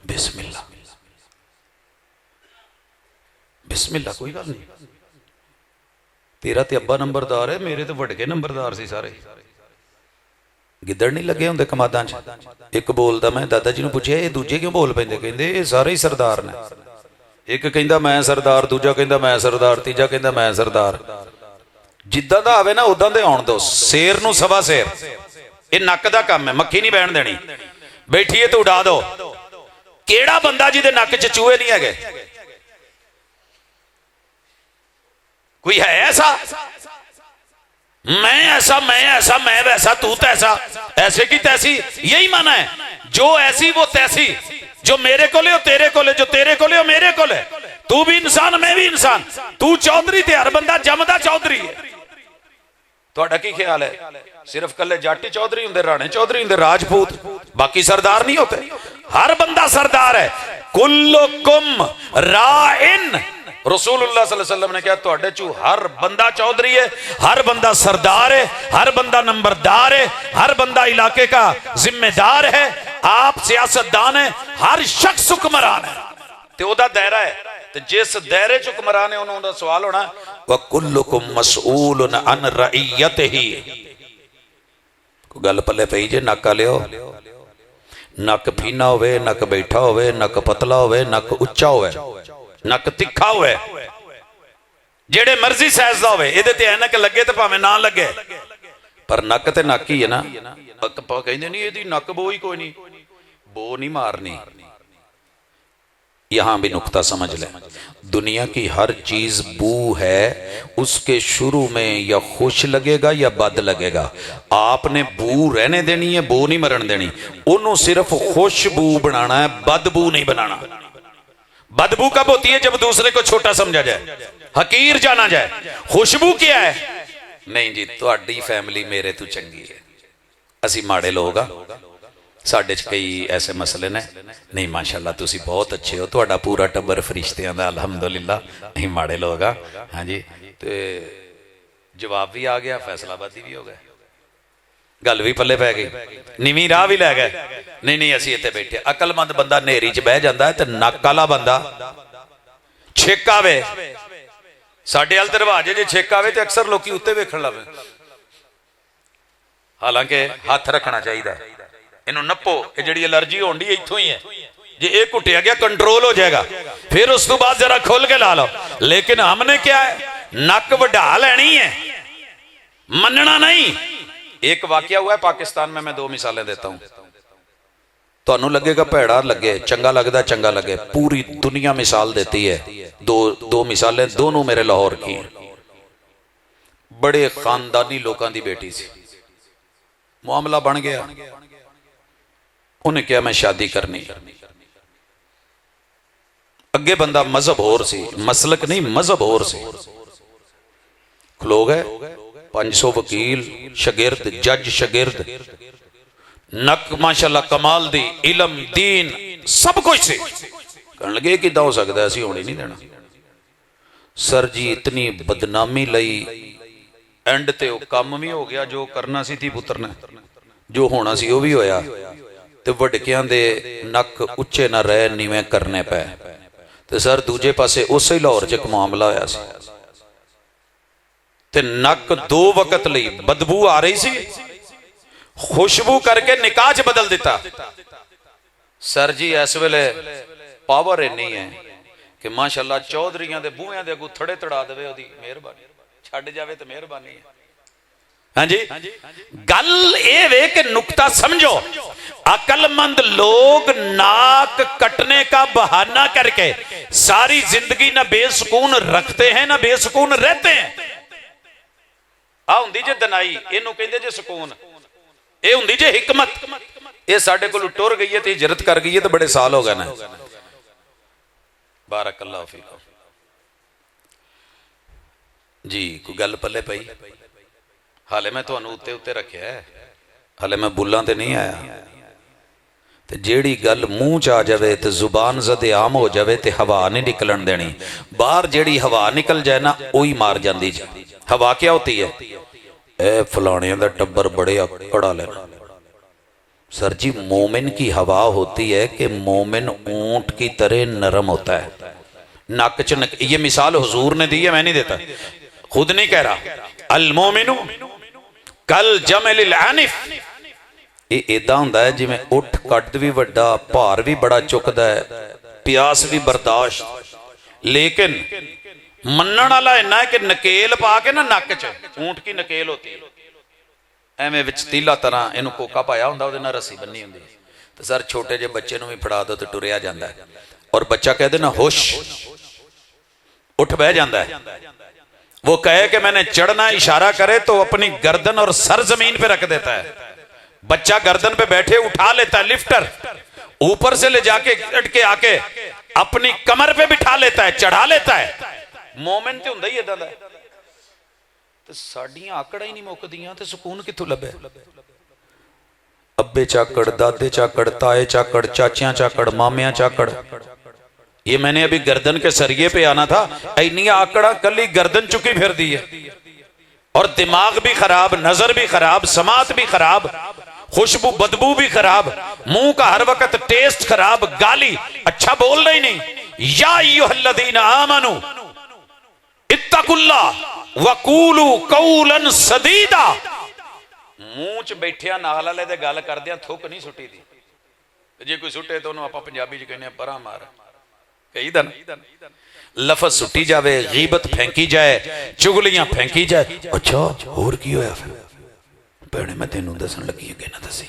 बिस्मिल्ला बिस्मिल्ला, कोई गल नहीं। तेरा ते अब्बा नंबरदार है, मेरे तो वड्के नंबरदार सी सारे। गिद्दड़ नहीं लगे होंदे कमादां च। एक बोलदा, मैं दादा जी नूं पुछया ये दूजे क्यों बोल पैंदे? कहंदे ये सारे ही सरदार ने। एक कहंदा मैं सरदार, दूजा कहंदा मैं सरदार, तीजा कहंदा मैं सरदार। जिद्दां दा आवे ना उदां दे आउण दो। शेर नूं सवा शेर, ये नक दा काम है, मक्खी नहीं बहन देनी। बैठी है तो उड़ा दो। केड़ा बंदा जिहदे नक च चूहे नहीं हैगे? कोई है ऐसा? मैं ऐसा, मैं ऐसा, मैं वैसा, तू तैसा, ऐसे की तैसी, यही माना है। जो ऐसी वो तैसी, जो मेरे को ले तेरे को ले, जो तेरे को ले मेरे को ले। तू भी इंसान मैं भी इंसान। तू चौधरी ते हर बंदा जमदा चौधरी है। तुहाडा की ख्याल है? सिर्फ कल्ले जाटी चौधरी हुंदे, राणे चौधरी हुंदे, राजपूत, बाकी सरदार नहीं होते। हर बंदा सरदार है। कुल्लुकुम राइन, रसूलुल्लाह सल्लल्लाहु अलैहि वसल्लम ने कहा तुहाडे चू हर बंदा चौधरी है, हर बंदा सरदार है, हर बंदा नंबरदार है, हर बंदा इलाके का जिम्मेदार है। आप सियासतदान है, हर शख्स हुक्मरान है ते ओदा दायरा है। ते जिस दायरे च हुक्मरान है उन्होंने सवाल होना व कुल्लुकुम मसऊलुन अन रइयतिही। कोई गल पल्ले पई जे नक लियो, नक फीना होवे, नक बैठा होवे, नक पतला होवे, नक उच्चा होवे, नक तिखा होवे, जेड़े मर्जी साइज दा होवे, इहदे ते ऐनक लगे ते भावें ना लगे, पर नक ते नक ही है ना। कहंदे नहीं इहदी नक बो ही कोई नहीं, बो नहीं मारनी। यहां भी नुक्ता समझ ले, दुनिया की हर चीज बू है, उसके शुरू में या खुश लगेगा या बद लगेगा। आपने बू रहने देनी है, बू नहीं मरण देनी। उन्होंने सिर्फ खुशबू बनाना है, बदबू नहीं बनाना। बदबू कब होती है? जब दूसरे को छोटा समझा जाए, हकीर जाना जाए। खुशबू क्या है? नहीं जी तुहाडी फैमिली मेरे तो चंगी है, असी माड़े लोग आ, साडे च कई ऐसे मसले ने। नहीं माशाअल्लाह तुसी बहुत अच्छे हो, तुहाडा पूरा टब्बर फरिश्तियां दा अल्हम्दुलिल्लाह, नहीं माड़े लोग आ। हाँ जी, ते जवाब भी आ गया, फैसलाबादी भी हो गए, गल भी पल्ले पै गई, नीवी राह भी लै गए। नहीं नहीं असी इत्थे बैठे। अकलमंद बंदा नेरी च बह जांदा है ते नक वाला बंदा छिक आवे। साडे अल ते रिवाज है जे छिक आवे ते अक्सर लोकी उत्ते वेखण लगे, हालांकि हथ रखना चाहिए। इनू नपो, ये जिहड़ी एलर्जी होंदी इत्थों ही है। जे ये घुटिया गया कंट्रोल हो जाएगा, फिर उस तो बाद जरा खोल के ला लो। लेकिन हमने क्या है, नक वढ़ा लैनी है, मनना नहीं। एक वाकया हुआ है पाकिस्तान में, मैं 2 मिसालें देता हूं। ਤੁਹਾਨੂੰ लगेगा भैड़ा लगे, चंगा लगता चंगा लगे। पूरी दुनिया मिसाल देती है। दो मिसालें दोनों मेरे लाहौर की हैं। बड़े खानदानी लोगों की बेटी सी, मामला बन गया, उन्हें कहा मैं शादी करनी। अगे बंदा मजहब होर सी, मसलक नहीं मजहब होर सी। खलो गए 500 वकील शगिर्द, जज शगिर्द, नक माशाल्लाह कमाल दी, इलम दीन सब कुछ से। कहने लगे किदा हो सकता है, असी होने नहीं देना। सर जी इतनी बदनामी लई, एंड ते कम भी हो गया जो करना सी थी पुत्र ने, जो होना सी वो भी होया। ते वडकियां दे नक उच्चे ना रहे, नीवें करने पे। ते सर दूजे पासे उस ही लाहौर च एक मामला होया सी, ते नक 2 वक्त लई बदबू आ रही सी, खुशबू करके निकाह च बदल दिता। सर जी इस वेले पावर इन्नी है कि माशाल्लाह चौधरियां दे बूहियां दे अगू थड़े तड़ा देवे, ओदी मेहरबानी, छड़ जावे तो मेहरबानी है। हाँ जी, गल ये वे कि नुक्ता समझो। अकलमंद लोग नाक कटने का बहाना करके सारी जिंदगी ना बेसुकून रखते हैं ना बेसुकून रहते हैं। आ हुंदी जे दनाई, इनू कहंदे जे सुकून, ये हुंदी जे हिकमत। ये साडे कोल टुर गई है, हिजरत कर गई है, तो बड़े साल हो गए ना। बारकल्लाह फीकुम जी। कोई गल पल्ले पई? हाले मैं तुहानू उत्ते उत्ते रखिया है, हाले मैं बुल्लां ते नहीं आया। ते जेड़ी गल मूँह च आ जाए तो जुबान जदे आम हो जाए तो हवा नहीं निकलन देनी। बाहर जेड़ी हवा निकल जाए ना, वही मार जाती जी। हवा क्या होती है? ए फलाने दा टब्बर बड़े अकड़ा लेना। सर जी मोमिन की हवा होती है कि मोमिन ऊंट की तरह नरम होता है। नक च ये मिसाल हुजूर ने दी है, मैं नहीं देता, खुद नहीं कह रहा। अल मोमिनु कल जमलिल आनिफ। ये इदा हुंदा है जिवें उठ कद भी वड्डा, भार भी बड़ा चुकदा है, प्यास भी बर्दाश्त, लेकिन मनण वाला इन्ना है कि नकेल पा के ना नक च, ऊंट की नकेल होती है, एवें विच तीला तरह इनू कोका पाया हुंदा, उहदे नाल रस्सी बन्नी हुंदी। तो सर छोटे जे बच्चे नूं भी फड़ा दो तो टुरिया जांदा है, और बच्चा कह दे ना होश, उठ बह जाता है। वो कहे कि मैंने चढ़ना, इशारा करे तो अपनी गर्दन और सर जमीन पे रख देता है। बच्चा गर्दन पे बैठे उठा लेता है, लिफ्टर ऊपर से ले जाके लटके आके अपनी कमर पे बिठा लेता है, चढ़ा लेता है। मोमिन ते हुंदा ही इदां दा। ते साडियां आकड़ां ही नहीं मुकदियां, ते सुकून कित्थों लभे? अब्बे चाकड़, दादे चाकड़, ताए चाकड़, चाचियां चाकड़, मामियां चाकड़। ये मैंने अभी गर्दन के सरिये पे आना था, इन्नियां आकड़ा कली गर्दन चुकी फिर दी है, और दिमाग भी खराब, नजर भी खराब, समात भी खराब, खुशबू बदबू भी खराब, मुंह का हर वक्त टेस्ट खराब, गाली अच्छा बोल रही नहीं। या अय्युहल्लज़ीना आमनू इत्तकुल्लाह वकूलू कौलन सदीदा। मुंह च बैठिया नाल वाले दे गल करदियां थुक नहीं सुट्टी दी। जे कोई सुटे तो उन्होंने आपां पंजाबी च कहने परा मार, कही दा ना। लफज सुटी जावे, गीबत फेंकी जाए, चुगलियां फेंकी जाए। अच्छा होर की होया? फिर भैणे मैं तेनों दसन लगी अगे ना दसी।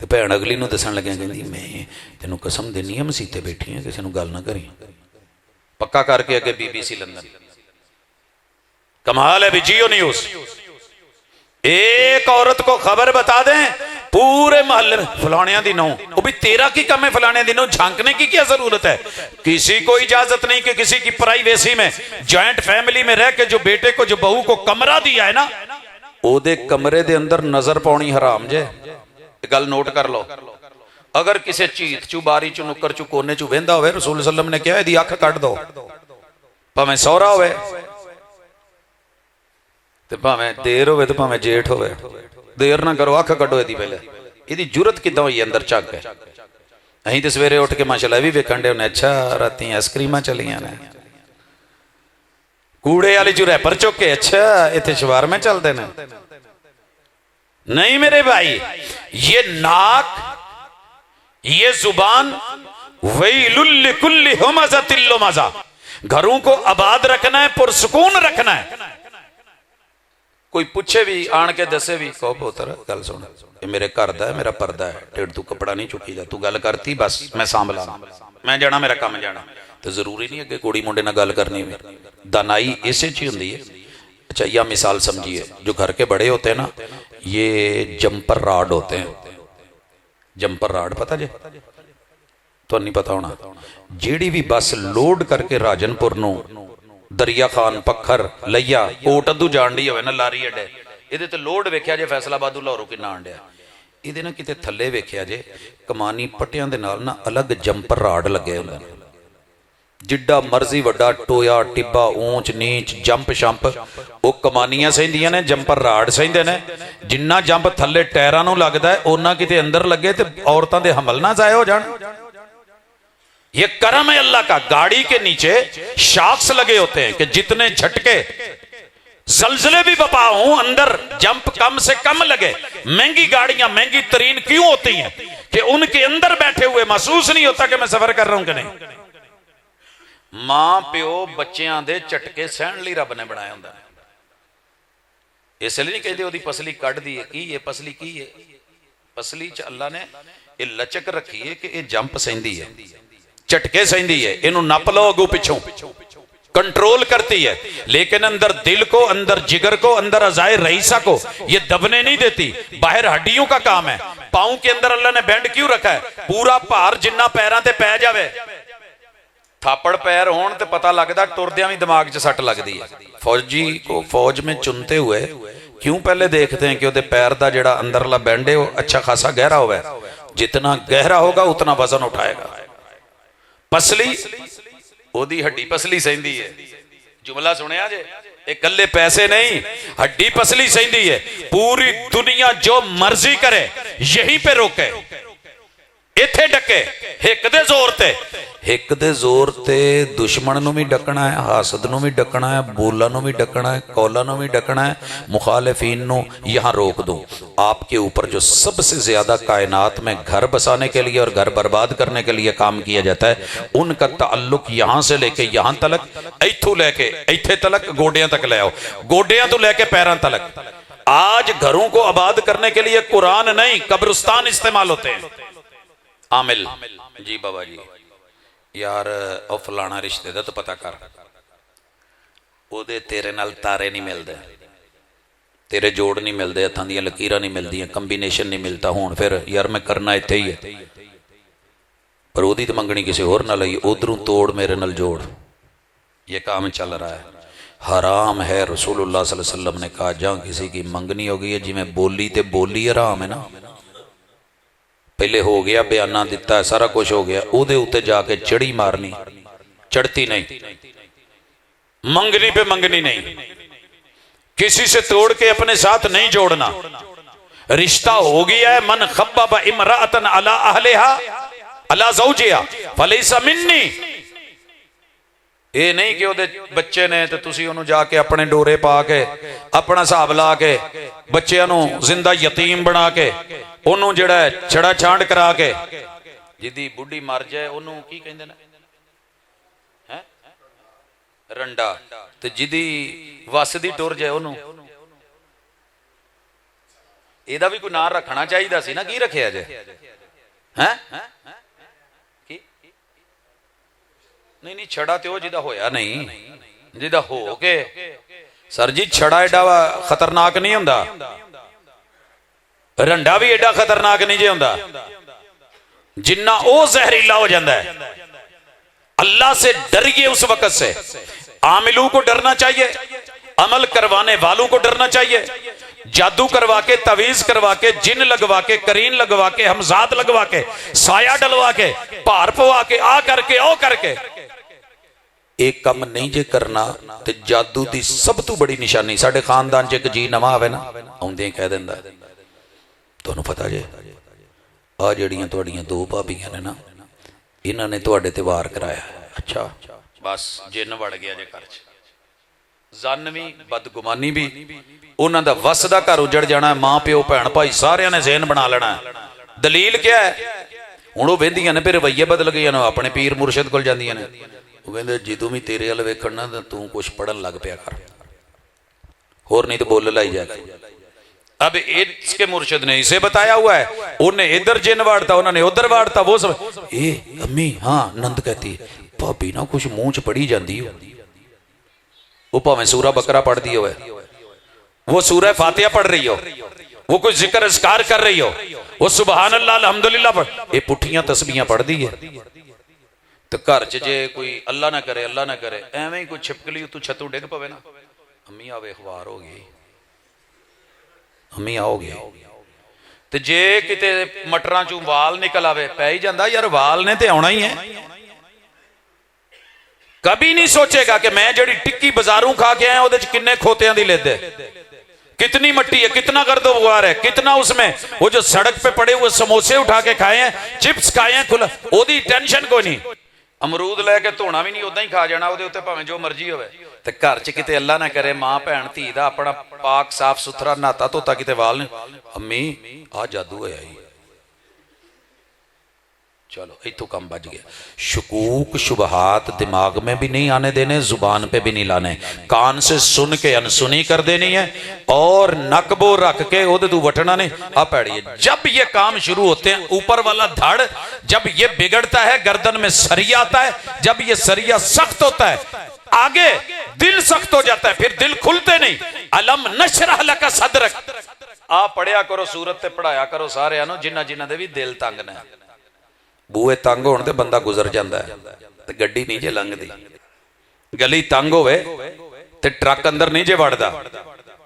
ते भैण अगली नूं दसन लगे कहंदी मैं तेनों कसम देनी है मसीते बैठी है, किसी नूं गल ना करी। पक्का करके अगे BBC लंदन। कमाल है भी, जियो न्यूज़। एक औरत को खबर बता दें पूरे मोहल्ले में, फलानिया दी नौ, वो भी तेरा की कम है, फलाने दी नौ, झांकने की क्या जरूरत है? किसी को इजाजत नहीं कि किसी की प्राइवेसी में, जॉइंट फैमिली में रह के जो बेटे को, जो बहू को कमरा दिया है ना, ओदे कमरे दे अंदर नजर पाउणी हराम जे। गल नोट कर लो। अगर किसी चीत चू, बारी चू, नुक्कर चू, कोने चू वेंदा होवे, रसूल सल्लम ने कहा इहदी अख कट दो, भावें सौरा होवे ते भावें देर होवे ते भावें जेठ होवे, देर ना करो, अख कटो इहदी पहले। इहदी जुरत किदां होई अंदर झाक के? असीं ते सवेरे उठ के माशाअल्लाह भी वेखण दे हुणे, अच्छा राती आइसक्रीमां चलियां ने, कूड़े वाली चू रैपर चुक के, अच्छा इत्थे शवारमे चलदे ने। नहीं मेरे भाई, ये नाक, ये जुबान, वैलुल लिकुल्लि हुमज़तिल लुमज़ा। घरों को आबाद रखना है, पुरसुकून रखना है। कोई पूछे भी आन के दसे भी, कहो पुत्र गल सुन, ये मेरे घर का है, मेरा पर्दा है, ढिड तू कपड़ा नहीं चुकी जा, तू गल करती बस मैं सांभ ला, मैं जाना, मेरा काम जाना। तो जरूरी नहीं अगे कुड़ी मुंडे नाल गल करनी। दानाई इसे च होंदी है। अच्छा यह मिसाल समझिए, जो घर के बड़े होते हैं ना, ये जंपर राड होते हैं। जंपर राड पता जे तो नहीं पता होना। जेड़ी भी बस लोड करके राजनपुर नू दरिया खान पत्थर लइया कोट अद्दू जान डी होवे ना, लारी अड्डे ਇਹਦੇ ਤੇ ਲੋਡ ਵੇਖਿਆ ਜੇ ਫੈਸਲਾਬਾਦੂ ਲਾਹੌਰੋਂ ਕਿੰਨਾ ਆਂਡਿਆ, ਇਹਦੇ ਨਾ ਕਿਤੇ ਥੱਲੇ ਵੇਖਿਆ ਜੇ ਕਮਾਨੀ ਪੱਟਿਆਂ ਦੇ ਨਾਲ ਨਾ ਅਲੱਗ ਜੰਪਰ ਰਾਡ ਲੱਗੇ ਹੁੰਦੇ ਨੇ। ਜਿੱਡਾ ਮਰਜ਼ੀ ਵੱਡਾ ਟੋਇਆ ਟਿੱਬਾ ਊਂਚ ਨੀਚ ਜੰਪ ਸ਼ੰਪ ਉਹ ਕਮਾਨੀਆਂ ਸਹਿੰਦੀਆਂ ਨੇ, ਜੰਪਰ ਰਾਡ ਸਹਿੰਦੇ ਨੇ। ਜਿੰਨਾ ਜੰਪ ਥੱਲੇ ਟਾਇਰਾਂ ਨੂੰ ਲੱਗਦਾ ਹੈ ਉਹਨਾਂ ਕਿਤੇ ਅੰਦਰ ਲੱਗੇ ਤੇ ਔਰਤਾਂ ਦੇ ਹਮਲ ਨਾ ਜ਼ਾਇਆ ਹੋ ਜਾਣ। ये करम है अल्लाह का। गाड़ी के नीचे शाफ्स लगे होते हैं कि जितने झटके जलजले भी बपा हों अंदर जंप कम से कम लगे। महंगी गाड़ियां महंगी तरीन क्यों होती हैं कि उनके अंदर बैठे हुए महसूस नहीं होता कि मैं सफर कर रहा हूं कि नहीं। मां प्यो बच्चों के झटके सहन लिए रब ने बनाया होंगे। इसलिए नहीं कहते ओदी पसली कढ़ दी है की है, पसली की है, पसली च अल्लाह ने ये लचक रखी है कि यह जंप सहंदी है, झटके सहंदी है, इनू नप लो अगू पिछों, कंट्रोल करती है। लेकिन अंदर दिल को, अंदर जिगर को, अंदर अजाए रईसा को ये दबने नहीं देती। बाहर हड्डियों का काम है। पांव के अंदर अल्लाह ने बैंड क्यों रखा है? पूरा भार जिन्ना पैरों ते पै जावे, थापड़ पैर होण ते पता लगदा टुरदियां भी दिमाग च सट लगदी है। फौजी को फौज में चुनते हुए क्यों पहले देखते हैं कि ਉਹਦੇ पैर का जिहड़ा अंदरला बैंड है वो अच्छा खासा गहरा होवे। जितना गहरा होगा उतना वजन उठाएगा। पसली ओदी हड्डी पसली सहिंदी है। जुमला सुनिया जे, एक कल्ले पैसे नहीं, हड्डी पसली सहिंदी है। पूरी दुनिया जो मर्जी करे यहीं पे रोके, इथे डके, हिक दे जोर ते, हिक दे जोर ते दुश्मन नू भी डकना है, हासद नू भी डकना है, बोला नू भी डकना है, कौला नू भी डकना है, मुखालिफीन नू यहाँ रोक दो। आपके ऊपर जो सबसे ज्यादा कायनात में घर बसाने के लिए और घर बर्बाद करने के लिए काम किया जाता है, उनका ताल्लुक यहाँ से लेके यहाँ तलक, इथू लेके इथे तलक, गोडियां तक ले आओ, गोडियां तो लेके पैरों तलक। आज घरों को आबाद करने के लिए कुरान नहीं कब्रिस्तान इस्तेमाल होते हैं। आमिल जी बाबा जी यार ओ फलाना रिश्ते दा तो पता कर, ओदे तेरे नाल तारे नहीं मिलते, तेरे जोड़ नहीं मिलते, हथां दियां लकीरां नहीं मिलदियां, कंबीनेशन नहीं मिलता। हुण फिर यार मैं करना इत्थे ही है, पर ओदी तो मंगनी किसी होर नाल आई, उधरों तोड़ मेरे नाल जोड़, ये काम चल रहा है। हराम है। रसूलुल्लाह सल्लल्लाहु अलैहि वसल्लम ने कहा जहां किसी की मंगनी हो गई है, जिमें बोली ते बोली हराम है ना, पहले हो गया बयाना दिता है, सारा कुछ हो गया, उहदे उत्ते जाके चढ़ी मारनी, चढ़ती नहीं, मंगनी पे मंगनी नहीं, किसी से तोड़ के अपने साथ नहीं जोड़ना। रिश्ता हो गया है, मन खब्बब इमराअतन अला अहलिहा अला ज़ौजिहा फलैसा मिन्नी। ये नहीं कि ਉਹਦੇ ਬੱਚੇ ਨੇ ਤੇ ਤੁਸੀਂ ਉਹਨੂੰ ਜਾ ਕੇ ਆਪਣੇ ਡੋਰੇ ਪਾ ਕੇ ਆਪਣਾ ਹਿਸਾਬ ਲਾ ਕੇ ਬੱਚਿਆਂ ਨੂੰ ਜ਼ਿੰਦਾ ਯਤੀਮ ਬਣਾ ਕੇ ਉਹਨੂੰ ਜਿਹੜਾ ਛੜਾ ਛਾਂਡ ਕਰਾ ਕੇ ਜਿਹਦੀ ਬੁੱਢੀ ਮਰ ਜਾਏ ਉਹਨੂੰ ਕੀ ਕਹਿੰਦੇ ਨੇ ਹੈ ਰੰਡਾ, ਤੇ ਜਿਹਦੀ ਵਸਦੀ ਟੁਰ ਜਾਏ ਉਹਨੂੰ, ਇਹਦਾ ਵੀ ਕੋਈ ਨਾਂ ਰੱਖਣਾ ਚਾਹੀਦਾ ਸੀ ਨਾ। ਕੀ ਰੱਖਿਆ ਜੇ ਹੈ? नहीं नहीं छड़ा तो जिदा होया नहीं, जिदा हो के सर जी छड़ा एडा खतरनाक नहीं हुंदा, रंडा भी एडा खतरनाक नहीं जे हुंदा जिन्ना ओ जहरीला हो जाता है। अल्लाह से डरिए उस वक्त से। आमिलू को डरना चाहिए, अमल करवाने वालों को डरना चाहिए। जादू करवा के, तवीज करवा के, जिन लगवा के, करीन लगवा के, हमजात लगवा के, साया डलवा के, भार पवा के, आ करके ओ करके एक कम नहीं जे करना ते जादू की सब तो बड़ी निशानी। साडे खानदान च एक जी नवा आवे ना, आउंदे ही कह दिंदा तुहानूं पता जे आ जिहड़ियां तुहाड़ियां दो भाभीआं ने ना, इन्हां ने तुहाडे ते वार कराया। अच्छा बस जिन्न वड़ गया जे घर च, जन भी बदगुमानी भी, उन्हां दा वस दा घर उजड़ जाना। मां प्यो भैन भाई सारियां ने ज़हन बना लेना। दलील क्या है? हुण ओह वेंदियां ने, फिर रवैये बदल गए ने, अपने पीर मुर्शद कोल जांदियां ने। वो कहते जो भी तेरे वाल वेखण ना तू कुछ पढ़न लग पिया कर, होर नहीं तो बोल लाई जाएगा। अब इसके मुर्शिद ने इसे बताया हुआ है, उन्हें इधर जिन वाड़ता, उन्होंने उधर वाड़ता। वो सब अम्मी हाँ नंद कहती है भाभी ना कुछ मुंह च पढ़ी जाती हो, वो भावें सूरा बकरा पढ़ती हो, वो सूरह फातिहा पढ़ रही हो, वो कोई जिक्र अस्कार कर रही हो, वो सुबहान अल्लाह अल्हम्दुलिल्लाह पढ़, ये पुठियां तस्बीहां पढ़ती है। तो घर च जे कोई अल्लाह ना करे, अल्लाह ना करे, एवें ही कोई छिपकली तू छतू डिग पवे ना, अम्मी आवे अखबार हो गई, अम्मी आओगे। ते जे किते मटरां चों वाल निकल आवे, पै ही जांदा यार वाल ने ते आउणा ही है। कभी नहीं सोचेगा कि मैं जड़ी टिक्की बाजारों खा के आया, उहदे च किन्ने खोतियां दी लिद है, कितनी मट्टी है, कितना गर्दोगवार है, कितना उसमें वो जो सड़क पे पड़े हुए समोसे उठा के खाए हैं, चिप्स खाए हैं, खुला ओदी टेंशन कोई नहीं। अमरूद लैके धोना भी नहीं, उदा ही खा जाना, ਉਹਦੇ ਉੱਤੇ ਭਾਵੇਂ जो मर्जी होवे। ते घर च किते अल्लाह ना करे मां भैन धी दा अपना पाक साफ सुथरा नहाता धोता किते वाल ने, अम्मी आ जादू होया ही, चलो इतों कम बच गया। शकूक शुबहात दिमाग में भी नहीं आने देने, जुबान पे भी नहीं लाने, कान से सुन के अनसुनी कर देनी है और नकबो रख के ओदे तू वटना नहीं। आ पैड़ी है, जब ये काम शुरू होते हैं ऊपर वाला धड़, जब ये बिगड़ता है गर्दन में सरिया आता है, जब ये सरिया सख्त होता है आगे दिल सख्त हो जाता है, फिर दिल खुलते नहीं। अलम नशरह लका सदरक, आ पढ़िया करो सूरत ते पढ़ाया करो सारे जिन्ना जिन्ना दे भी दिल तंग ने। बूहे तंग होने ते बंदा गुजर जाता है, ते गड्डी नहीं जे लंघदी। गली तंग होवे ते ट्रक अंदर नहीं जे वड़दा,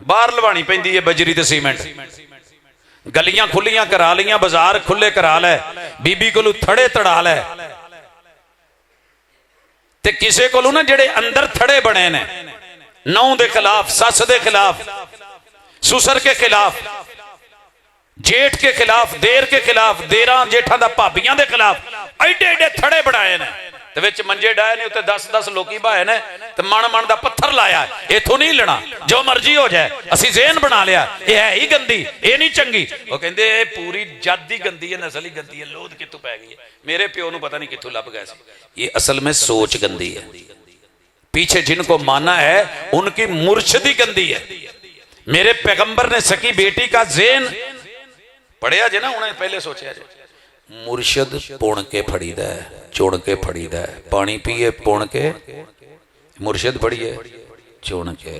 बाहर लवानी पैंदी है बजरी ते सीमेंट। गलियां खुलियां करा लियां, बाजार खुले करा लै, बीबी कोलू थड़े तड़ा लै, ते किसे कोलू ना जेड़े अंदर थड़े बने ने, नौ दे खिलाफ, सस दे खिलाफ, सुसर के खिलाफ, जेठ के खिलाफ, देर के खिलाफ, देरा जेठा दा भाबियां दे खिलाफ एडे एडे थड़े बनाए ने, ते विच मंजे डाए ने, उत्ते 10-10 लोकी बाए ने, ते मन मन दा पत्थर लाया, इथों नहीं लेना, जो मर्जी हो जाए, असी ज़हन बना लिया ये है ही गंदी, ये नहीं चंगी। वो कहंदे पूरी जद ही गंदी है, नस्ल ही गंदी है, लोध कित्थों पै गई है, मेरे प्यो नूं पता नहीं कित्थों लभ गया सी। ये असल में सोच गंदी है, पीछे जिनको माना है उनकी मुर्शदी गंदी है। मेरे पैगंबर ने सकी बेटी का ज़हन पढ़िया जे ना, उन्हें पहले सोचा जे मुर्शद पुण के फड़ीदा है, चुन के फड़ीदा है, पानी पीए पुण के, मुर्शद फड़िए चुन के।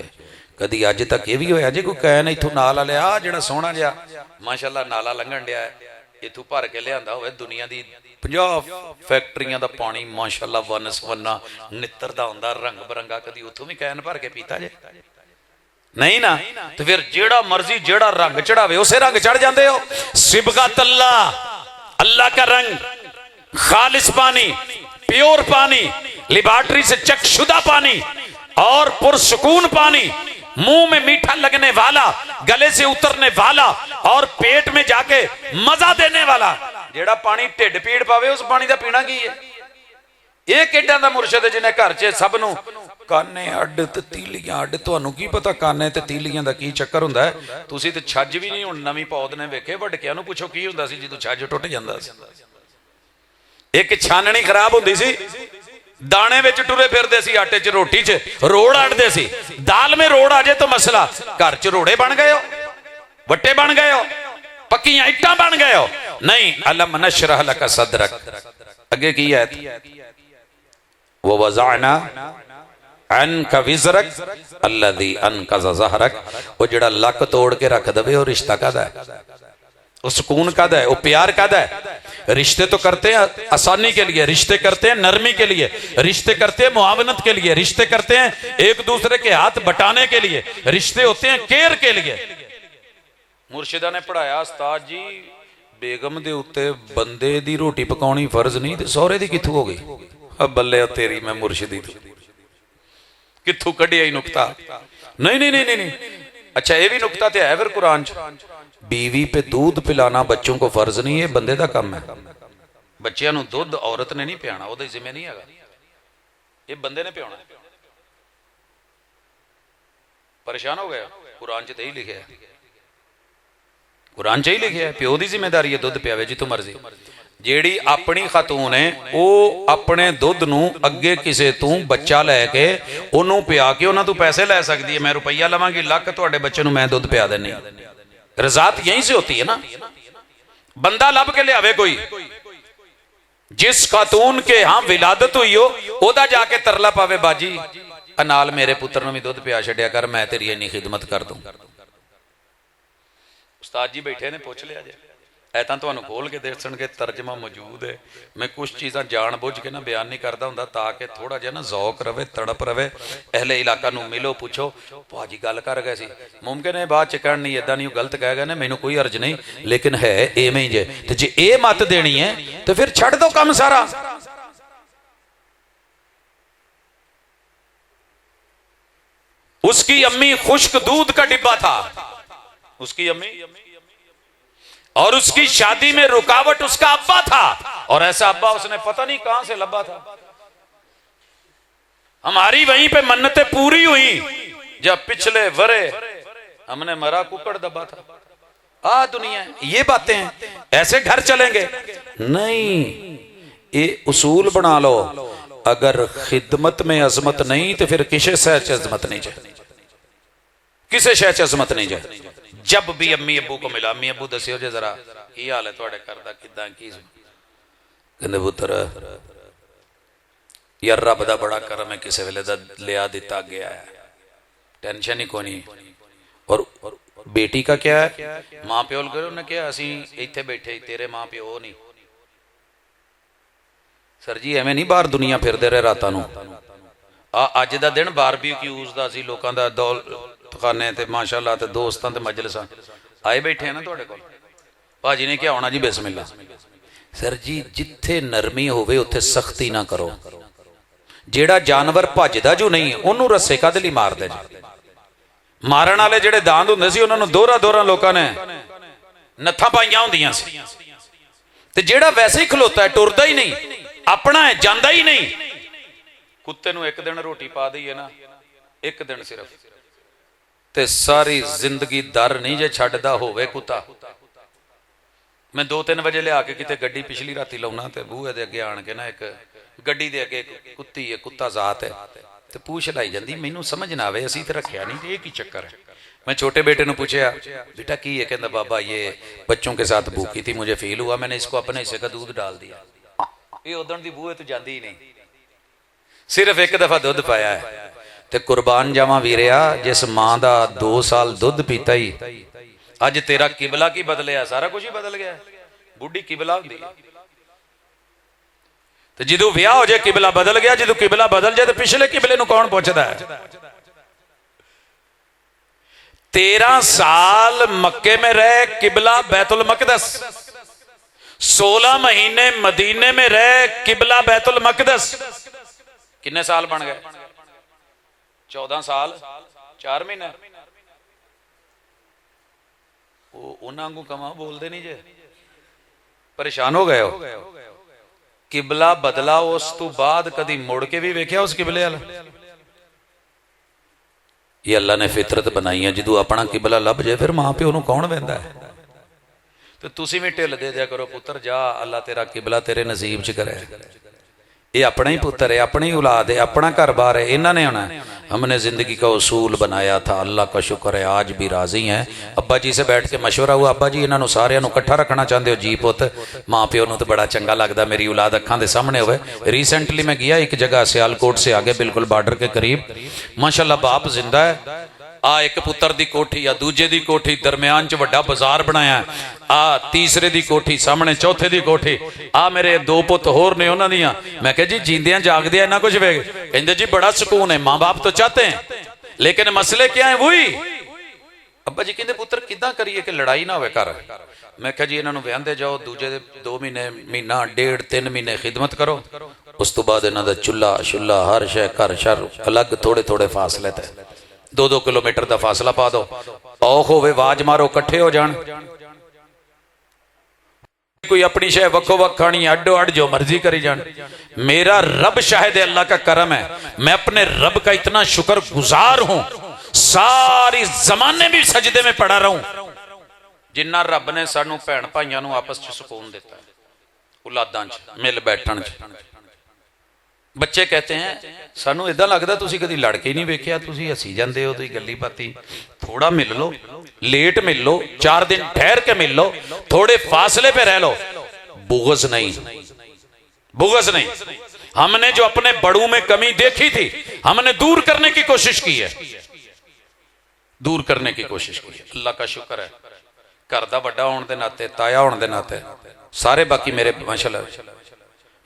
कदी अज तक ये भी होया जे कोई कहन इथों नाल वाले आ जिहड़ा सोहना जिहा माशाअल्लाह नाला लंघण दिया इथों भर के लियांदा होवे, दुनिया दी 50 फैक्ट्रियां दा पानी माशाअल्लाह वन सवन्ना नित्तर दा हुंदा, रंग बरंगा, कदी उथों भी कहन भर के पीता जे नहीं ना। तो फिर जेड़ा मर्जी जेड़ा रंग चढ़ावे उसे रंग चढ़ जाते हो। सिबगत अल्लाह, अल्लाह का रंग, खालिस पानी, प्योर पानी, लिबार्ट्री से चकशुदा पानी और पुरसुकून पानी, मुंह में मीठा लगने वाला, गले से उतरने वाला और पेट में जाके मजा देने वाला। जेड़ा पानी ढिड पीड़ पावे उस पानी का पीना की है? ये केडां दा मुर्शद जिन्हें घर च सब नूं काने अड्ड ते तीलियां अड्ड। तुहानूं की पता काने ते तीलियां दा की चक्कर हुंदा है? तुसीं ते छज भी नहीं हुण नवीं पौध ने वेखे, वड्कियां नूं पुछो की हुंदा सी जदों छज टुट जांदा सी। एक छाननी खराब हुंदी सी, दाने विच टुरे फिरदे सी, आटे च रोटी च रोड़ अड़दे सी। दाल में रोड़ आ जाए तो मसला, घर च रोड़े बन गए हो, वट्टे बन गए हो, पक्कियां इट्टां बन गए हो। नहीं, अलम नशरह लका सदरक। अगे की है वो वज़अना अनका विज़रक अल्लज़ी अनक़ज़ ज़हरक। वो जिहड़ा लक तोड़ के रख दवे वो रिश्ता कादा है, वो सुकून कादा है, वो प्यार कादा है? रिश्ते तो करते हैं आसानी के लिए, रिश्ते करते हैं नरमी के लिए, रिश्ते करते हैं मुआवनत के लिए, रिश्ते करते हैं एक दूसरे के हाथ बटाने के लिए, रिश्ते होते हैं केयर के लिए। मुर्शिदा ने पढ़ाया उस्ताद जी बेगम दे उत्ते बंदे दी रोटी पकाउणी फर्ज नहीं ते सौहरे दी कित्थों हो गई? अब बल्ले तेरी मैं मुर्शिदी कित्थों कढ़िया ही नुकता? नहीं नहीं नहीं नहीं। अच्छा ये भी नुकता तो है फिर कुरान च, बीवी पे दूध पिलाना बच्चों को फर्ज नहीं है, बंदे का काम है। बच्चों को दूध औरत ने नहीं पियाना, वो जिम्मे नहीं है, ये बंदे ने पियाना। परेशान हो गया? कुरान च ही लिखे है, कुरान च ही लिखे है, प्यो की जिम्मेदारी है दूध पियावे जितों मर्जी। ਜਿਹੜੀ ਆਪਣੀ ਖਾਤੂਨ ਹੈ ਉਹ ਆਪਣੇ ਦੁੱਧ ਨੂੰ ਅੱਗੇ ਕਿਸੇ ਤੋਂ ਬੱਚਾ ਲੈ ਕੇ ਉਹਨੂੰ ਪਿਆ ਕੇ ਉਹਨਾਂ ਤੋਂ ਪੈਸੇ ਲੈ ਸਕਦੀ ਹੈ। ਮੈਂ ਰੁਪਈਆ ਲਵਾਂਗੀ ਲੱਖ, ਤੁਹਾਡੇ ਬੱਚੇ ਨੂੰ ਮੈਂ ਦੁੱਧ ਪਿਆ ਦੇਣੀ। रजात यहीं से होती है ना। बंदा लब के लियावे कोई, जिस खातून के हाँ विलादत हुई हो ओदा जाके तरला पावे, बाजी नाल मेरे पुत्र नूं भी दुध पिया छड्या कर, मैं तेरी इन्नी खिदमत कर दूं। उस्ताद जी बैठे ने, पुछ लिया जे ऐतां तुहानूं खोल के दसणगे, तर्जमा मौजूद है। मैं कुछ चीज़ां जान बुझ के ना बयान नहीं करता हुंदा ताकि थोड़ा जिहा ना जौक रवे, तड़प रवे। अहले इलाका नूं मिलो, पुछो भाजी गल कर गए सी, मुमकिन है बाद च कहण नहीं इदां नहीं गलत कह गए ने, मैनूं कोई अर्ज नहीं, लेकिन है इवें ही जे। ते जे ये मत देनी है तो फिर छड्ड दो काम सारा। उसकी अम्मी खुश्क दूध का डिब्बा था, उसकी अम्मी, और उसकी शादी में रुकावट उसका अब्बा था, और ऐसा अब्बा उसने पता नहीं कहां से लब्बा था। हमारी वहीं पे मन्नतें पूरी हुई जब पिछले वरे हमने मरा कुकड़ दबा था। दुनिया ये बातें हैं, ऐसे घर चलेंगे नहीं। ये उसूल बना लो, अगर खिदमत में अजमत नहीं तो फिर किसे शह च अजमत नहीं जाए, किसे शह च अजमत नहीं जाए। जब भी अम्मी अबू को मिला, अम्मी अबू दसियो जे जरा की हाल है तुहाडे घर दा, किदां की? कहंदे पुत्र यार रब दा बड़ा करम है, किसी वेले दा लिया दिता गया है, टेंशन ही कोई नहीं। और बेटी का क्या है? मां प्यो ने कहा असीं इत्थे बैठे, तेरे मां प्यो नहीं। सर जी एवें नहीं बाहर दुनिया फिरदे रहे रातां नूं। अज दा दिन बारबीक्यूज दा सी, लोकां दा दौल खाने ते माशाअल्लाह ते दोस्तां ते मजलिसां आए बैठे हैं ना तुहाडे कोल। भाजी ने क्या होना जी, बिस्मिल्लाह। सर जी जिथे नरमी होवे उत्थे सख्ती ना करो। जेड़ा जानवर भजदा जो नहीं उन्होंने रस्से कद लई मारदे जी। मारन वाले जेड़े दांद हुंदे सी उन्हां नूं दोहरा दोहरा लोकां ने नत्थां पाईयां हुंदियां सी, ते जेड़ा वैसे ही खलोता है, टुरदा ही नहीं, अपना है, जांदा ही नहीं। कुत्ते नूं एक दिन रोटी पा दईए ना, एक दिन सिर्फ, ते सारी जिंदगी दर नहीं जे छड्डदा होवे कुत्ता। मैं 2-3 बजे लिया के किते गड्डी पिछली राती लाउना, ते बूहे दे अगे आण के ना एक गड्डी दे अगे कुत्ती है, कुत्ता जात है, ते पूछ लाई जांदी। मैनूं समझ ना आवे, असीं ते रखिया नहीं, ये की चक्कर है। मैं छोटे बेटे नूं पूछया बेटा की है? कहंदा बाबा ये बच्चों के साथ भूखी थी, मुझे फील हुआ, मैंने इसको अपने हिस्से का दूध डाल दिया। ये उदण दी बूहे तो जांदी ही नहीं, सिर्फ एक दफा दुध पाया है। ते कुर्बान जावां वीरिया, जिस मां दा 2 साल दुध पीता ही अज तेरा किबला की बदलिया, सारा कुछ ही बदल गया। बुढ़ी किबला हुंदी है, ते जदों विआह हो जाए किबला बदल गया, जदों किबला बदल जाए तो पिछले किबले नूं कौन पुछदा है? 13 साल मक्के में रहे, किबला बैतुल मकदस। 16 महीने मदीने में रहे, किबला बैतुल मकदस। कितने साल बन गए? 14 साल 4 महीने। उन्हां को कमा बोलते नहीं जे, परेशान हो गए हो। किबला बदला, उस तो बाद कदी मुड़ के भी वेख्या उस किबले वाल? ये अल्लाह ने फितरत बनाई है, जो अपना किबला लभ जाए फिर मां प्यो नूं कौन वेंदा है? तो तुसीं भी ढिल दे दिया करो, पुत्र जा अल्लाह तेरा किबला तेरे नसीब च करे। ये अपना ही पुत्र है, अपनी औलाद है, अपना घर बार है, इन्होंने आना है। हमने जिंदगी का उसूल बनाया था, अल्लाह का शुक्र है आज भी राजी हैं। अब्बा जी से बैठ के मशवरा हुआ, अब्बा जी इन्होंने सारिਆਂ ਨੂੰ इकट्ठा रखना चाहते हो? जी पुत, माँ प्यो ਨੂੰ तो बड़ा चंगा लगता मेरी औलाद अखां दे सामने होवे। रिसेंटली मैं गया एक जगह सियालकोट से आगे बिल्कुल बॉर्डर के करीब, माशाल्लाह बाप जिंदा है। एक पुत्र दी कोठी, आ दूजे दी कोठी, दरम्यान च वड्डा बाजार बनाया, आ तीसरे दी कोठी, सामने चौथे दी कोठी, आ मेरे 2 पुत होर ने उन्हां दियां। मैं कहा जी जींदियां जागदियां इन्ना कुछ वेख? कहंदे जी बड़ा सुकून है, माँ बाप तो चाहते हैं लेकिन मसले क्या है वही। अब्बा जी कहंदे पुत्र किदां करिए कि लड़ाई ना होवे घर? मैं कहा जी इन्हां नूं विआंदे जाओ, दूजे दे 2 महीने, महीना 1.5 3 महीने खिदमत करो, उस तो बाद इन्हां दा चुल्ला शुल्ला हर शै घर शर अलग, थोड़े थोड़े फासले ते 2-2 किलोमीटर का फासला पा दो, औख होवे आवाज मारो, कट्ठे हो जान। कोई अपनी शय वक्खो वक् खानी, अड्डो अड जो मर्जी करी जान। मेरा रब शाहिद है, अल्लाह का करम है, मैं अपने रब का इतना शुक्र गुजार हूं, सारी जमाने भी सजदे में पड़ा रहूं, जिन्ना रब ने सानू भैन भाइयों नू आपस च सुकून दिता। औलादां च मिल बैठण च। बच्चे कहते हैं सानू इदां लगदा तुसीं कदी लड़ के नहीं वेखिया, तुसीं हसी जांदे हो, तुसीं गल्ली बाती। थोड़ा मिल लो, लेट मिल लो, 4 दिन ठहर के मिल लो, थोड़े फासले पे रह लो। बुग़्ज़ नहीं, बुग़्ज़ नहीं। हमने जो अपने बड़ों में कमी देखी थी हमने दूर करने की कोशिश की है, दूर करने की कोशिश की है। अल्लाह का शुक्र है, घर दा वड्डा होने के नाते, ताया होने के नाते सारे बाकी मेरे माशाल्लाह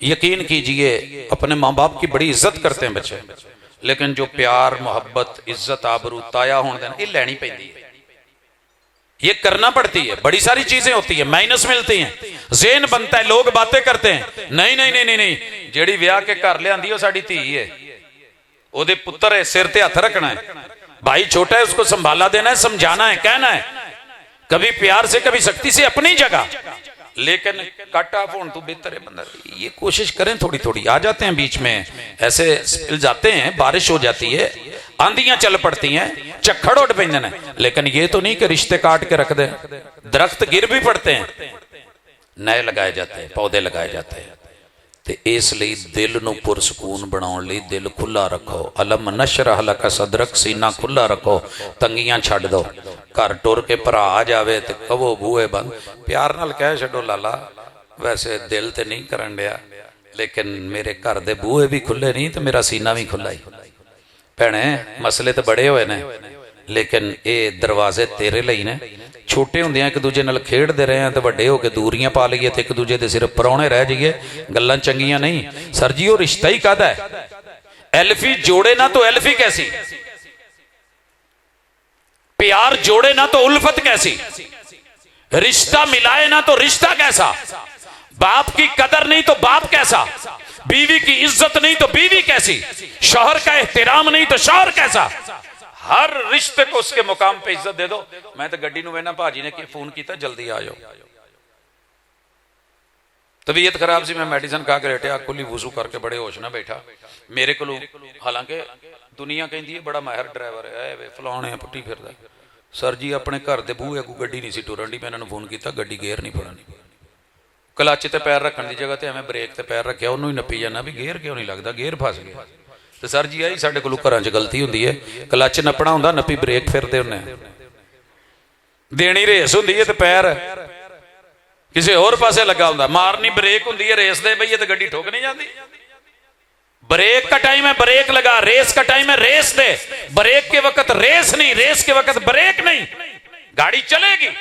यकीन कीजिए अपने माँ बाप की बड़ी इज्जत करते हैं बच्चे, लेकिन जो प्यार मोहब्बत इज्जत आबरू ताया होने देना ये लैनी पैंदी है, ये करना पड़ती है। बड़ी सारी चीजें होती है, माइनस मिलती हैं, ज़हन बनता है, लोग बातें करते हैं नहीं नहीं नहीं नहीं नहीं जेड़ी ब्याह के घर लियांदी वो साडी धी है, ओदे पुत्र है, सिर ते हथ रखना है, भाई छोटा है उसको संभाला देना है, समझाना है, कहना है, कभी प्यार से कभी सख्ती से अपनी जगह, लेकिन कट ऑफ होने तो बेहतर है बंदा ये कोशिश करें। थोड़ी थोड़ी आ जाते हैं बीच में, ऐसे मिल जाते हैं, बारिश हो जाती है, आंधियां चल पड़ती हैं, झक्खड़ उड़ पैंदे ने, लेकिन ये तो नहीं कि रिश्ते काट के रख दें। दरख्त गिर भी पड़ते हैं, नए लगाए जाते हैं, पौधे लगाए जाते हैं। तो इसलिए दिल नूं पुरसकून बनाउण लई दिल खुला रखो। अलम नशरह लका सदरक, सीना खुला रखो, तंगियां छड्ड दो। घर टुर के भरा आ जावे तो कवो बूहे बंद, प्यार नाल कह छड्डो लाला वैसे दिल ते नहीं करन दिया, लेकिन मेरे घर दे बूहे भी खुले नहीं तो मेरा सीना भी खुला ही। भैणे मसले तो बड़े होए ने, लेकिन ये दरवाजे तेरे लिए ने। छोटे होंदे एक दूजे नाल खेडदे रहे हैं तो वड्डे होके दूरियां पा लईए तो एक दूजे दे सिर परौणे रह जाइए, गल्लां चंगियां नहीं। सर जी वो रिश्ता ही काहदा है? एल्फी जोड़े ना तो एल्फी कैसी, प्यार जोड़े ना तो उल्फत कैसी, रिश्ता मिलाए ना तो रिश्ता कैसा, बाप की कदर नहीं तो बाप कैसा, बीवी की इज्जत नहीं तो बीवी कैसी, शौहर का एहतराम नहीं तो शौहर कैसा। हर रिश्ते को उसके मुकाम पे इज्जत दे दो। मैं तो गड्डी नूं वेना, भाजी ने फोन किया जल्दी आ जाओ, तबीयत खराब सी, मैं मेडिसिन खा के लेटिया, कुली वजू करके बड़े होश ना बैठा मेरे को। हालांकि दुनिया कहती है बड़ा माहिर ड्राइवर है, फलाने पुट्टी फिरदा। सर जी अपने घर के बूहे को गड्डी नहीं सी टुरन दी, मैं इन्होंने फोन किया गड्डी गेयर नहीं फड़नी, क्लच ते पैर रखने की जगह तो एवं ब्रेक ते पैर रखा, उन्होंने ही नप्पी जाना भी गेयर क्यों नहीं लगता, गेयर फस गया। तो सर जी आई साडे कोल घरां च गलती हुंदी है, क्लच नपना हुंदा, नप्पी ब्रेक फिरदे हुंदे, देनी रेस हुंदी है तो पैर किसी होर पासे लगा हुंदा, मारनी ब्रेक हुंदी है, रेस दे बई तो गड्डी ठोक नहीं जाती। ब्रेक का टाइम है ब्रेक लगा, रेस का टाइम है रेस दे, ब्रेक के वक्त रेस नहीं, रेस के वक्त ब्रेक नहीं, गाड़ी चलेगी।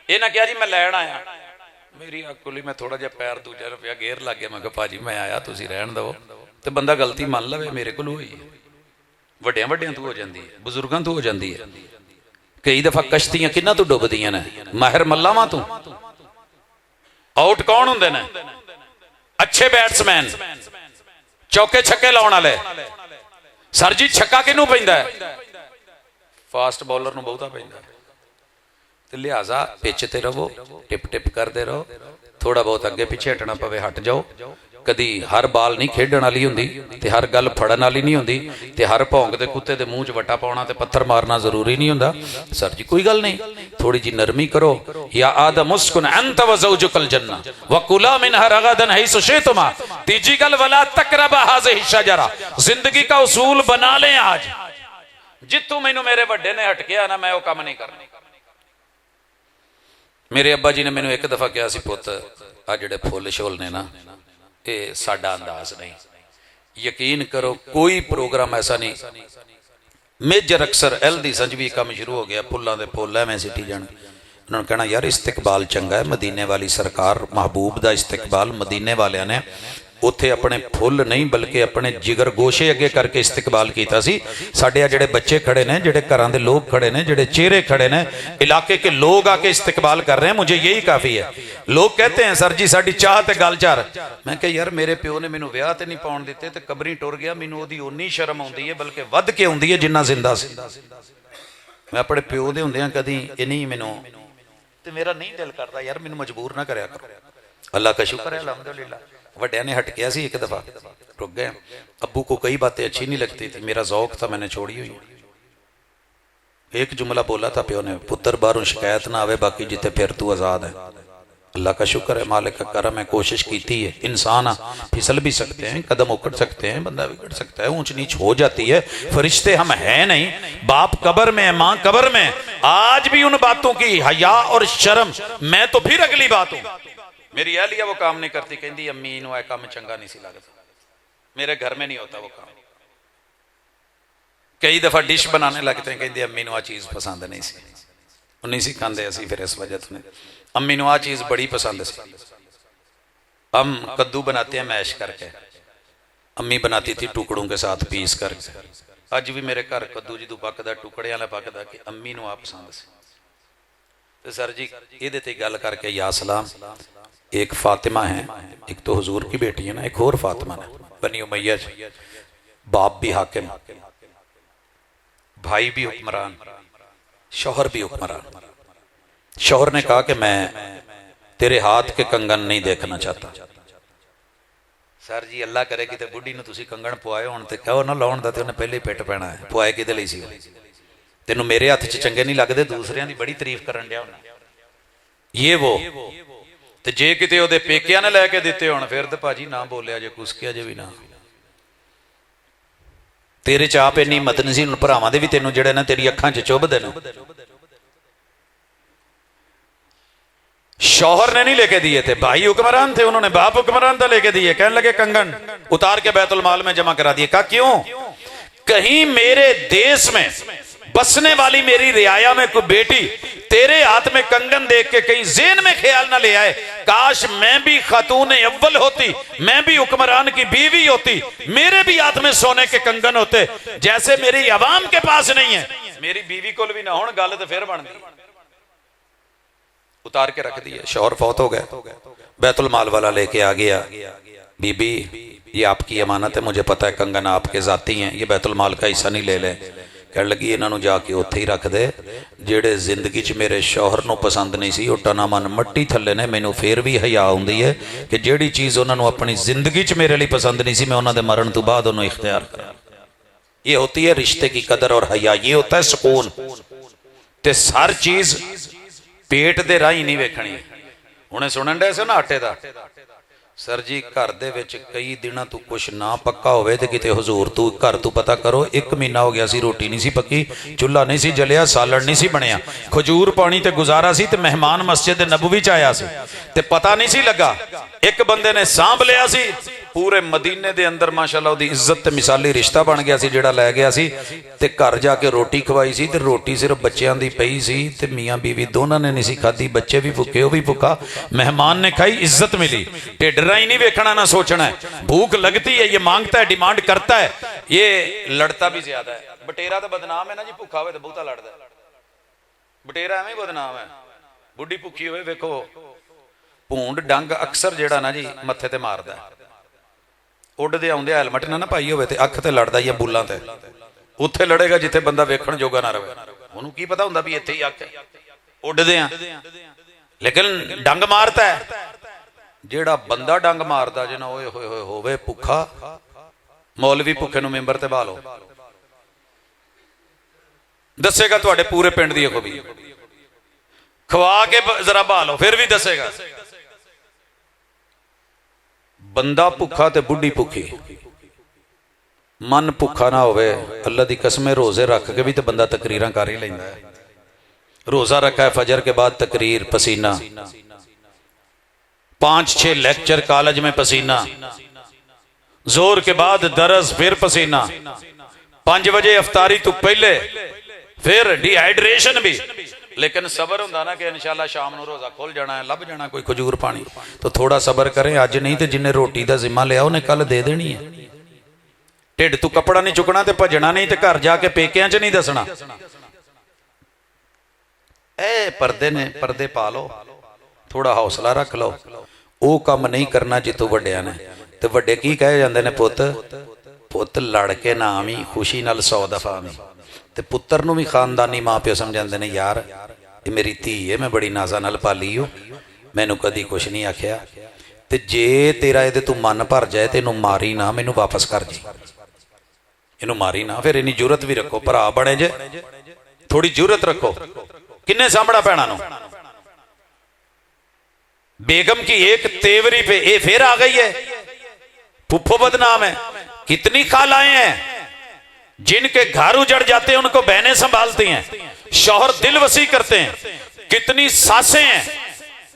ये ना क्या जी मैं लैन आया, मेरी अकुली मैं थोड़ा जिहा पैर दूजा रुपया गेयर लग गया, मैं कहा भाजी मैं आया तुसीं रहन दो, तो बंदा गलती मान लवे मेरे को हुई, वड्डियां वड्डियां तो हो जाती है, बजुर्गों तो हो जाती है। कई दफा कश्तियां किन्हां तो डुबदियां ने, माहिर मल्लावां तो। आउट कौन हुंदे ने? अच्छे बैट्समैन, चौके छक्के लाउण वाले। सर जी छक्का किनू पैंदा है? फास्ट बॉलर नूं बहुता पैंदा है। तो लिहाजा पिच ते रहो, टिप टिप करते रहो, थोड़ा बहुत अगे पिछे हटना पवे हट जाओ। कदी हर बाल नहीं खेडण वाली हुंदी ते हर गल फड़न वाली नहीं हुंदी ते हर भौंकदे कुत्ते दे मूंह च वट्टा पाउणा ते पत्थर मारना जरूरी नहीं हुंदा। सर जी कोई गल नहीं, थोड़ी जी नरमी करो। या आदम उस्कुन अंत व ज़ौजुकल जन्ना व कुला मिनहा रगदन हैसु शितुमा। तीजी गल वला तकरबा हाज़िहि शजरा। जिंदगी का उसूल बना लें आज, जित्थों मैनू मेरे वड्डे ने हटकिया ना मैं वो काम नहीं करना। मेरे अब्बा जी ने मैनू एक दफा कहा सी, पुत आ जिहड़े फुल शोल ने ना ये साडा अंदाज नहीं। यकीन करो कोई प्रोग्राम ऐसा नहीं, मेजर अक्सर एल दी संज भी काम शुरू हो गया, फुल्लां दे फुल एवें सिटी जाण। उन्होंने कहना यार इस्तिकबाल चंगा है, मदीने वाली सरकार महबूब दा इस्तिकबाल मदीने वालियां ने उत्थे अपने फुल नहीं बल्कि अपने जिगर गोशे अगे करके इस्तिकबाल किया सी। साडे जिहड़े बच्चे खड़े ने, जिहड़े घरां दे लोग खड़े ने, जिहड़े चेहरे खड़े ने, इलाके के लोग आके इस्तिकबाल कर रहे हैं, मुझे यही काफ़ी है। लोग कहते हैं सर जी साडी चाह ते गल चार। मैं कहा यार मेरे प्यो ने मैनू विआह ते नहीं पाउण दित्ते ते कबरी टुर गया, मैनू ओहदी उन्नी शर्म आउंदी है बल्कि वध के आउंदी है जिन्ना जिंदा सी। मैं अपने प्यो दे हुंदियां कदी इन्नी मैनू ते मेरा नहीं दिल करता यार मैनू मजबूर ना करया करो। अल्लाह का शुक्र है अल्हम्दुलिल्लाह, वड्डिया ने हटकिया सी, एक दफा रुक गए। अब्बू को कई बातें अच्छी नहीं लगती थी, मेरा जौक था, मैंने छोड़ी हुई। एक जुमला बोला था प्यो ने, पुत्र बाहरों शिकायत ना आवे, बाकी जिते फिर तू आजाद है। अल्लाह का शुक्र है, मालिक का करम है, कोशिश की है। इंसान फिसल भी सकते हैं, कदम उकड़ सकते हैं, बंदा बिगड़ सकता है, ऊंच नीच हो जाती है। फरिश्ते हम हैं नहीं। बाप कब्र में है, माँ कब्र में है। आज भी उन बातों की हया और शर्म। मैं तो फिर अगली बात हूं, मेरी अहलिया वो काम नहीं करती, कहती अम्मी नूं यह काम चंगा नहीं सी लगता, मेरे घर में नहीं होता वो काम। कई दफा डिश बनाने लगते हैं, कहती अम्मी नूं आ चीज पसंद नहीं सी, नहीं सी खाते असी, फिर इस वजह तो अम्मी नूं आ चीज बड़ी पसंद सी। हम कद्दू बनाते हैं मैश करके, अम्मी बनाती थी टुकड़ों के साथ पीस करके। अज भी मेरे घर कद्दू जो पकदा टुकड़े वाला पकदा कि अम्मी नूं आ पसंद सी। तो सर जी ये गल करके या सलाम। एक फातिमा है, एक तो हुजूर की बेटी है ना, एक और फातिमा है बनी उमैया। बाप भी हाकिम, भाई भी हुक्मरान, शौहर भी हुक्मरान। शौहर ने कहा कि मैं तेरे हाथ के कंगन नहीं देखना चाहता। सर जी अल्लाह करे कि बुढ़ी नूं तुसीं कंगन पवाए होण ते कहो ना लाउण दा, ते उन्हें पहले ही पिट पैना है। पवाए किहदे लई सी? तेनों मेरे हथ च चंगे नहीं लगदे, दूसरियां दी बड़ी तारीफ करन दिया होना ये वो। ते जे किते ओहदे पेकियां ने लैके दिते होण फिर ते भाजी ना बोलिया जे, कुसकिया जे भी ना। तेरे च आप इन्नी हिम्मत नहीं सी, हुण भरावां दे भी तैनूं जिहड़े ना तेरी अखां च चुभदे ने। शौहर ने नहीं लेके दिए थे, भाई हुक्मरान थे, उन्होंने बाप हुक्मरान था लेके दिए। कहने लगे कंगन उतार के बैतुल माल में जमा करा दिए। कहा क्यों? कहीं मेरे देश में बसने वाली मेरी रियाया में कोई बेटी तेरे हाथ में कंगन देख के कहीं ज़हन में ख्याल ना ले आए, काश मैं भी खातून अव्वल होती, मैं भी हुक्मरान की बीवी होती, मेरे भी हाथ में सोने के कंगन होते, जैसे मेरी अवाम के पास नहीं है, मेरी बीवी को भी ना हो। गल तो फिर बन गई। उतार के रख दिया। शौहर फौत हो गया, बैतुल माल वाला लेके आ गया। बीबी ये आपकी अमानत है, मुझे पता है कंगन आपके जाती हैं, ये बैतुल माल का हिस्सा नहीं ले ले। कह लगी इन्हों जाके उत्थे ही रख दे, जेड़े जिंदगी च मेरे शौहर नूं पसंद नहीं सी, वो टना मन मट्टी थले ने। मैनू फिर भी हया आउंदी है कि जेड़ी चीज़ उन्होंने अपनी जिंदगी च मेरे लिए पसंद नहीं सी, मैं उन्होंने मरण तो बाद उन्होंने इख्तियार करा। ये होती है रिश्ते की कदर और हया, ये होता है सुकून। ते हर चीज पेट दे राही नहीं वेखनी। हुणे सुनन डे से ना आटे दा, सर जी घर दे विच कई दिनों तू कुछ ना पक्का होवे ते किते हुजूर तू घर तू पता करो 1 महीना हो गया सी, रोटी नहीं सी पक्की, चुल्हा नहीं सी जलिया, सालड़ नहीं सी बनया, खजूर पानी ते गुजारा सी, ते मेहमान मस्जिद नबवी च आया सी ते पता नहीं सी लगा। एक बंदे ने सांभ लिया सी, पूरे मदीने दे अंदर माशाअल्लाह दी इज्जत ते मिसाली रिश्ता बन गया सी, जेड़ा लै गया सी ते घर जाके रोटी खवाई सी, ते रोटी सिर्फ बच्चों की पई सी, ते मियाँ बीवी दोनों ने नहीं सी खाधी, बच्चे भी भुखे, वो भी भुखा, मेहमान ने खाई, इज्जत मिली। ढिड राही नहीं वेखना ना सोचना है, भूख लगती है, ये मांगता है, डिमांड करता है, ये लड़ता भी ज्यादा है। बटेरा तो बदनाम है ना जी, भुखा हो तो बहुता लड़ता है, बटेरा एवं बदनाम है। बुढ़ी भुखी होए वेखो, भूंड डंग अक्सर जेड़ा ना जी मत्थे ते मारदा है, उड़दे आउंदे हेलमेट ना पाई होवे ते अख ते लड़दा ही बुल्लां ते, उत्थे लड़ेगा जिथे बंदा वेखण जोगा ना रहे। उहनूं की पता हुंदा भी इत्थे ही अख है, उड़दे आ, लेकिन डंग मारता है। जेड़ा बंदा डंग मारदा जे ना ओए होए होए होवे भुखा, मौलवी भुखे नूं मैंबर ते बहा लो, दसेगा तुहाडे पूरे पिंड दी खूबी, खवा के जरा बहा लो फिर भी दसेगा। बंदा भुखा ते बुढ़ी भुखी, मन भुखा ना होवे, अल्लाह दी कसम रोजे रख के भी तो बंदा तकरीरां कर ही लैंदा है। रोजा रखा है, फजर के बाद तकरीर, पसीना, 5-6 लेक्चर कॉलेज में पसीना, जोर के बाद दरस फिर पसीना, 5 बजे अफ्तारी तो पहले फिर डिहाइड्रेशन भी। लेकिन सबर हुंदा ना कि इंशाअल्लाह शाम नूं रोजा खुल जाना है, लभ जाना कोई खजूर पानी, तो थोड़ा सबर करें, अज नहीं तो जिन्हें रोटी का जिम्मा लिया उन्हें कल दे देनी है। ढिड तू कपड़ा नहीं चुकना ते भजना नहीं, ते घर जाके पेकियां च नहीं दसना। ए पर्दे ने पर्दे पा लो, थोड़ा हौसला रख लो, वो काम नहीं करना जितों वड्डियां ने। ते वड्डे की कहे जांदे ने, पुत पुत लड़ के ना आवी, खुशी नाल 100 दफा आवी। ते पुत्तर नूं भी खानदानी माँ प्यो समझाते हैं, यार ये मेरी धी है, मैं बड़ी नाजा नाल पाली हो, मैनू कदी कुछ नहीं आख्या, ते जे तेरा ये तू मन भर जाए तो इनू मारी ना, मैनू वापस कर जी, इनू मारी ना। फिर इन्नी जुरत भी रखो, भरा बने जे, थोड़ी जुरत रखो, किन्ने सामना भैणा नूं। बेगम की एक तेवरी पे ये फिर आ गई है, फुफ्फो बदनाम है। कितनी खालाएं हैं जिनके घर उजड़ जाते हैं, उनको बहनें संभालती हैं, शौहर दिल वसी करते हैं। कितनी सासें हैं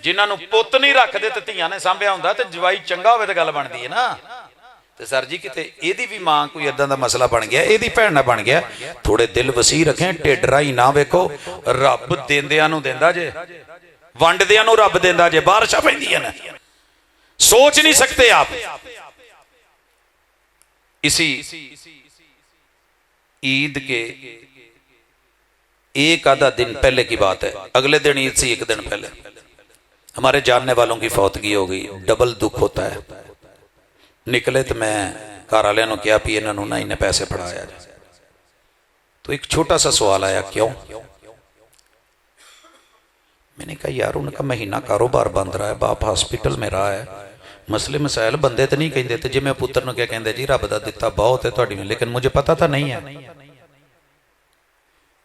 जिन्होंने पुत नहीं रखते तो धियां ने सांभिया हुंदा, ते जवाई चंगा होवे ते गल बनदी है ना। ते सर जी किते एदी भी मां कोई इदां दा मसला बन गया, एदी भैन ना बन गया, थोड़े दिल वसी रखें, ढिड राही ना वेखो। रब देंदियां नूं देंदा जे, वंडदियां नूं रब देंदा जे, बारिशां पैंदियां ने, सोच नहीं सकते आप। इसी ईद के एक आधा दिन पहले की बात है, अगले दिन ईद से एक दिन पहले हमारे जानने वालों की फौतगी हो गई। डबल दुख होता है। निकले तो मैं घर वालियां नूं कहा भी इन्हां नूं ना इन्हें पैसे फड़ाया जाए। तो एक छोटा सा सवाल आया, क्यों? मैंने कहा यार उनका महीना कारोबार बंद रहा है, बाप हॉस्पिटल में रहा है, मसले मसाइल बंदे तो नहीं कहते थे। जिमें पुत्र नूं क्या कहते जी रब दा दिता बहुत है तुहाडी, लेकिन मुझे पता था नहीं है।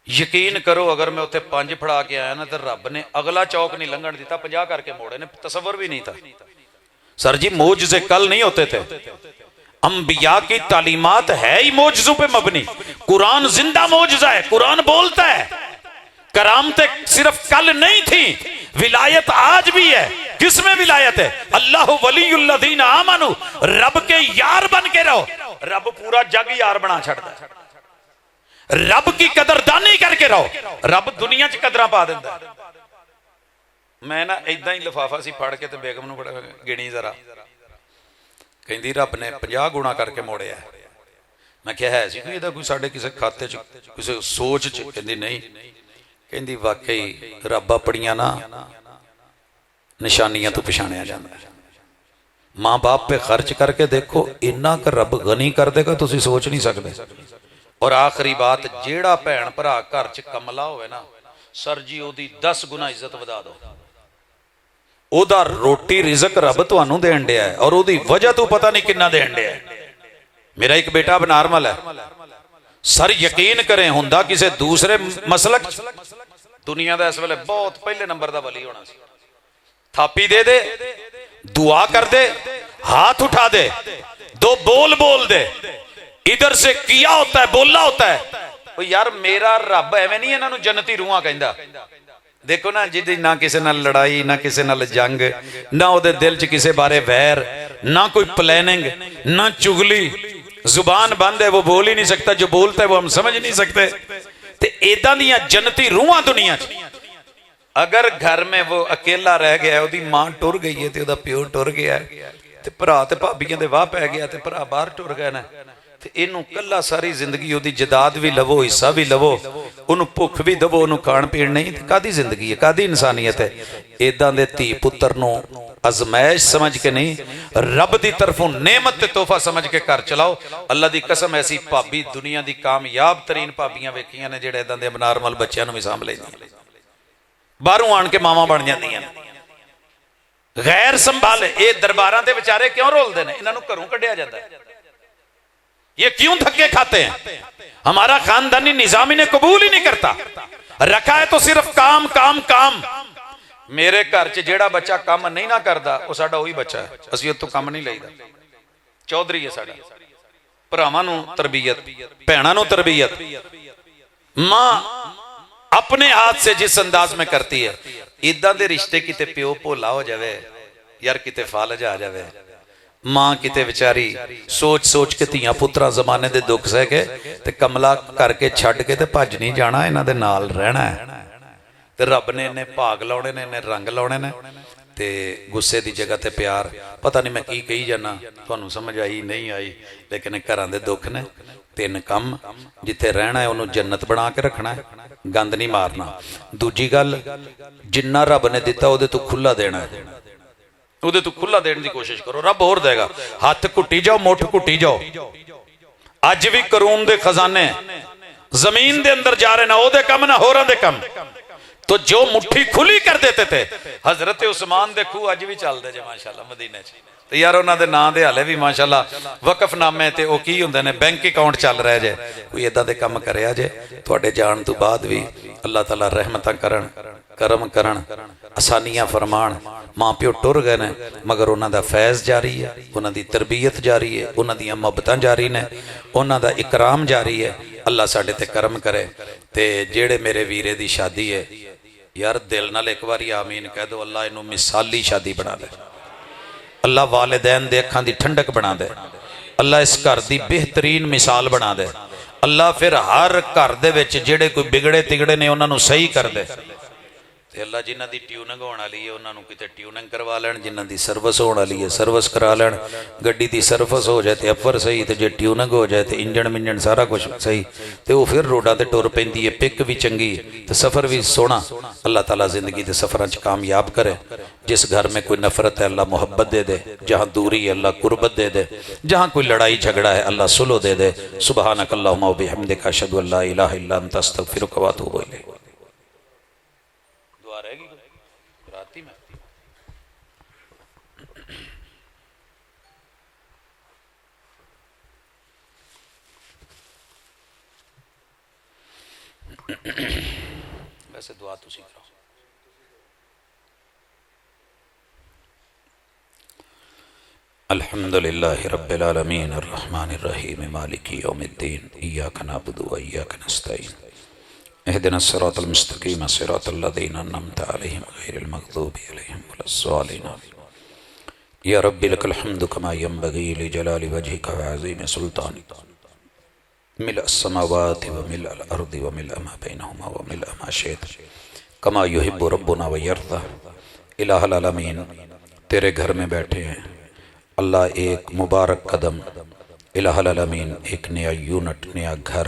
यकीन करो अगर मैं उत्थे 5 फड़ा के आया ना तो रब ने अगला चौक नहीं लंघन दिता, 50 करके मोड़े ने, तसव्वुर भी नहीं था। सर जी मोजज़े कल नहीं होते थे, अंबिया की तालीमात है ही मोजज़ों पे मबनी। कुरान जिंदा मोजज़ा है, कुरान बोलता है। करामतें सिर्फ कल नहीं थी, विलायत आज भी है। किसमें विलायत है? अल्लाह वलीयुल्लज़ीना आमनू, रब के यार बन के रहो। रब पूरा जग यार बना छड़ता है। रब की कदरदानी करके रहो, रब दुनिया च कदरां पा दिंदा। मैं ना इदां ही लिफाफा सी फड़ के ते बेगम नूं बड़ा गिणी जरा, कहंदी रब ने 50 गुणा करके मोड़िया। मैं क्या है सी कोई साडे किसी खाते च किसी सोच च? कहंदी नहीं। कहंदी वाकई रब अपनियां ना निशानियां तो पछाणिया जांदा है। मां बाप पे खर्च करके देखो, इन्ना क रब गनी कर देगा तुसीं सोच नहीं सकते। और आखिरी बात, जेड़ा भैन भरा घर च कमला होवे ना सर जी ओदी 10 गुना इज्जत वधा दो। ओदा रोटी रिजक रब तुहानू देण दिया है और ओदी वजह तो पता नहीं किन्ना देण दिया है। मेरा एक बेटा बनारमल है, सर यकीन करें हुंदा किसी दूसरे मसलक दुनिया का इस वेले बहुत पहले नंबर का वली होना सी। थापी दे दे, दुआ कर दे, हाथ उठा दे, 2 बोल बोल दे, इधर से किया होता है बोला होता है। ओ यार मेरा रब एवें नहीं इन्हां नूं जन्नती रूहां कहंदा। देखो ना जिहदी ना किसी नाल लड़ाई, ना किसी नाल जंग, ना उहदे दिल च किसी बारे वैर, ना कोई प्लैनिंग, ना चुगली, जुबान बंद है, वो बोल ही नहीं सकता, जो बोलता है वो हम समझ नहीं सकते। ते इदां दियां जन्नती रूहां दुनिया च। अगर घर में वो अकेला रह गया, उसकी मां टुर गई है, तो प्यो टुर गया, तो भरा तो भाबियां दे वाह पै गया, तो भरा बाहर टुर गए ना, तो इनू कला सारी जिंदगी उसकी जदाद भी लवो, हिस्सा भी लवो, उन्होंने भुख भी दवो, उन्होंने खाण पीण नहीं, तो कादी जिंदगी है, कादी इंसानियत है? इदां दे धी पुत्र नूं अजमैश समझ के नहीं, रब की तरफों नेमत ते तोहफा समझ के घर चलाओ। अल्लाह की कसम ऐसी भाभी दुनिया की कामयाब तरीन भाबियां वेखियां ने जिहड़े इदां दे बनारमल बच्चों नूं भी सांभ लैंदियां, बाहरों आण के मावां बन जांदियां। गैर संभाले ये दरबारां दे विचारे क्यों रोलदे ने? इन्हां नूं घरों कढिया जांदा है। ये क्यों धक्के खाते हैं? हमारा खानदानी निजाम इन्हें कबूल ही नहीं करता। रखा है तो सिर्फ काम काम काम। मेरे घर च जेड़ा बच्चा काम नहीं ना करता वो साडा वही बच्चा है, असीं उत्तों काम नहीं लईदा। चौधरी है साडा, भरावां नूं तरबियत, भैणां नूं तरबियत मां अपने हाथ से जिस अंदाज में करती है। इदां दे रिश्ते किते प्यो भोला हो जावे यार, किते फालज आ जावे, मां किते बेचारी सोच सोच के धीआं पुत्रा जमाने दे दुख सह के ते कमला करके छड्ड के ते भज नहीं जाना, इन्हां दे नाल रहना है। ते रब ने इन्हें भाग लाने ने, इन्हें रंग लाने ने, ते गुस्से की जगह ते प्यार। पता नहीं मैं की कही जाना, तुहानूं समझ आई नहीं आई, लेकिन घरां दे दुख ने। 3 कम जिथे रहना है उन्होंने जन्नत बना के रखना है, गंद नहीं मारना। दूजी गल, जिन्ना रब ने दिता उहदे तो खुला देना है, उहदे तो खुला देने की कोशिश करो, रब होर देगा। हाथ घुट्टी जाओ, मुठ घुट्टी जाओ। अज भी करूम दे खजाने जमीन दे अंदर जा रहे ना, ओहदे कम ना होरां दे कम। तो जो मुट्ठी खुली कर देते थे, हजरत उस्मान दे खूह अज भी चलते जे माशाअल्लाह मदीने च। तो यार उन्होंने नाम दे हाले भी माशाअल्लाह वकफनामे ते ओ की हुंदे ने, बैंक अकाउंट चल रहा जे। कोई इदां दे काम करिया जे, तुहाडे जान तो बाद भी अल्लाह ताला रहमतां करन, करम करन, आसानियां फरमान। माँ प्यो टुर गए ने मगर उन्हों का फैज़ जारी है, उन्हों की तरबीयत जारी है, उन्हों दी मुहब्बतां जारी ने, उन्हों का इकराम जारी है। अल्लाह साडे ते करम करे। ते जेड़े मेरे वीरे दी शादी है यार दिल नाल एक बारी आमीन कह दो। अल्लाह इनू मिसाली शादी बना दे। अल्लाह वालिदैन दे अखां दी ठंडक बना दे। अल्लाह इस घर दी बेहतरीन मिसाल बना दे। अल्लाह फिर हर घर दे विच जेड़े कोई बिगड़े तिगड़े ने उन्होंने सही कर दे। ते अल्लाह जिन्हां दी ट्यूनिंग होने वाली है उन्होंने किते ट्यूनिंग करवा लैण, जिन्हां दी सर्विस होने वाली है सर्विस करा लैण। गड्डी दी सर्विस हो जाए तो अफर सही, तो जे ट्यूनिंग हो जाए तो इंजन मिंजन सारा कुछ सही, तो वो फिर रोडा ते टुर पैंदी है। पिक भी चंगी तो सफ़र भी सोहना। अल्लाह ताला जिंदगी के सफ़रां च कामयाब करे। जिस घर में कोई नफरत है अल्लाह मुहब्बत दे दे, जहाँ दूरी है अल्लाह कुर्बत दे दे, जहाँ कोई लड़ाई झगड़ा है अल्लाह सुलह दे दे। सुबहानक अल्लाहुम्मा व बिहम्दिका अशहदु अल्ला इलाहा इल्ला अंता अस्तगफिरुका व अतूबु इलैक। दुआ रहेगी राती में। वैसे दुआ तुसी करो। अल्हम्दुलिल्लाहि रब्बिल आलमीन अर्रहमानिर रहीम मालिकि यौमिद्दीन इय्याका नअबुदु व इय्याका नस्तईन इहदिनस सिरातल मुस्तकीम सिरातल लज़ीना अन्अमता अलैहिम गैरिल मग़दूबि अलैहिम वलस्सालिन। या रब्बी लकल हम्दु कमा यंबगी लिजलालि वजहिका व अज़ीमि सुल्तानिक मिलअस समावाति व मिलअल अर्दि व मिलअ मा बैनहुमा व मिलअ मा शि'त कमा युहिब्बु रब्बुना व यर्दा। इलाहुल आलमीन तेरे घर में बैठे हैं अल्लाह, एक मुबारक कदम इलाहुल आलमीन, एक नया यूनिट, नया घर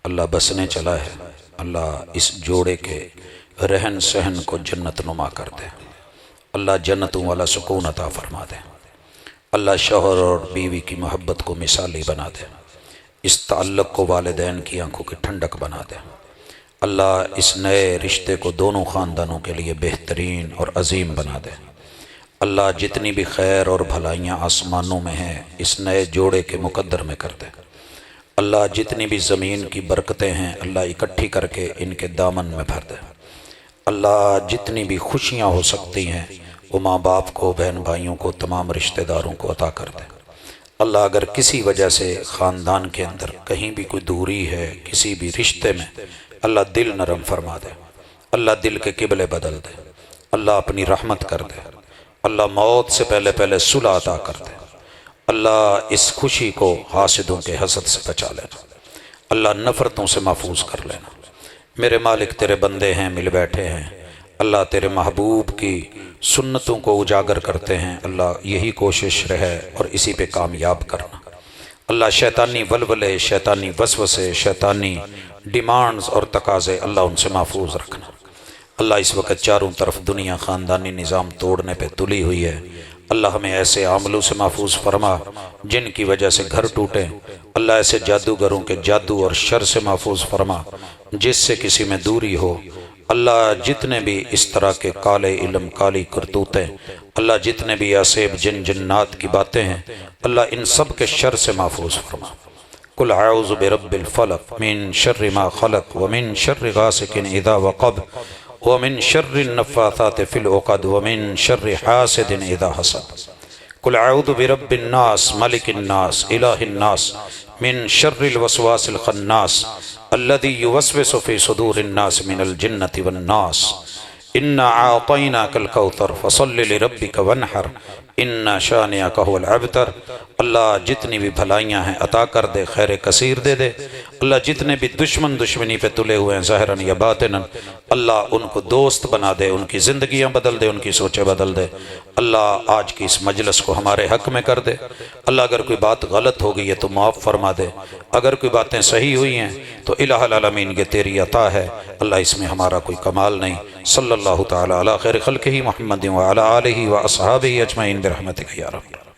अल्लाह बसने चला है। अल्लाह इस जोड़े के रहन सहन को जन्नत नुमा कर दे। अल्लाह जन्नतों वाला सुकून अता फरमा दे। अल्लाह शौहर और बीवी की मोहब्बत को मिसाली बना दे। इस ताल्लुक़ को वालिदैन की आंखों की ठंडक बना दे। अल्लाह इस नए रिश्ते को दोनों ख़ानदानों के लिए बेहतरीन और अजीम बना दे। अल्लाह जितनी भी खैर और भलाइयाँ आसमानों में हैं इस नए जोड़े के मुकद्दर में कर दे। अल्लाह जितनी भी ज़मीन की बरकतें हैं अल्लाह इकट्ठी करके इनके दामन में भर दे। अल्लाह जितनी भी खुशियाँ हो सकती हैं वो माँ बाप को, बहन भाइयों को, तमाम रिश्तेदारों को अता कर दे। अल्लाह अगर किसी वजह से ख़ानदान के अंदर कहीं भी कोई दूरी है किसी भी रिश्ते में, अल्लाह दिल नरम फरमा दे। अल्लाह दिल के किबले बदल दे। अल्लाह अपनी रहमत कर दे। अल्लाह मौत से पहले पहले सुलह अता कर दे। अल्लाह इस खुशी को हासिदों के हसद से बचा लेना। अल्लाह नफ़रतों से महफूज कर लेना। मेरे मालिक तेरे बंदे हैं, मिल बैठे हैं। अल्लाह तेरे महबूब की सुन्नतों को उजागर करते हैं। अल्लाह यही कोशिश रहे और इसी पे कामयाब करना। अल्लाह शैतानी वलवले, शैतानी वसवसे, शैतानी डिमांड्स और तकाज़े अल्लाह उनसे महफूज रखना। अल्लाह इस वक्त चारों तरफ दुनिया ख़ानदानी निज़ाम तोड़ने पे तुली हुई है। अल्लाह हमें ऐसे आमलों से महफूज फरमा जिनकी वजह से घर टूटे। अल्लाह ऐसे जादूगरों के जादू और शर से महफूज फरमा जिससे किसी में दूरी हो। अल्लाह जितने भी इस तरह के काले इल्म, काली करतूतें, अल्लाह जितने भी असेब जिन जन्नात की बातें हैं अल्लाह इन सब के शर से महफूज फरमा। कुल आऊज़ु बिरब्बिल फलक मिन शर्रि मा खलक व मिन शर्रि गासिकिन इज़ा वक़ब व मिन शर्रि नफ़्फ़ाथाति फ़िल उक़द व मिन शर्रि हासिदिन इज़ा हसद। कुल आऊज़ु बिरब्बिन नास मलिकिन नास इलाहिन नास मिन शर्रिल वसवासिल खन्नास अल्लज़ी युवस्विसु फ़ी सुदूरिन नास मिनल जिन्नति वन नास। इन्ना आतैनाकल कौसर फसल्लि लिरब्बिका वन्हर इन्ना शानिअका हुवल अबतर। अल्लाह जितनी भी भलाइयाँ हैं अता कर दे, खैर कसीर दे दे। अल्लाह जितने भी दुश्मन दुश्मनी पे तुले हुए हैं ज़ाहिरन या बातिनन अल्लाह उनको दोस्त बना दे, उनकी ज़िंदगियाँ बदल दे, उनकी सोचें बदल दे। अल्लाह आज की इस मजलिस को हमारे हक़ में कर दे। अल्लाह अगर कोई बात गलत हो गई है तो माफ़ फरमा दे, अगर कोई बातें सही हुई हैं तो इलाहुल आलमीन ये तेरी अता है। अल्लाह इसमें हमारा कोई कमाल नहीं। सल्लल्लाहु तआला अला खैर खल्क़िही मुहम्मदिन व अला आलिही व अस्हाबिही अजमईन बिरहमतिका या रब्बी।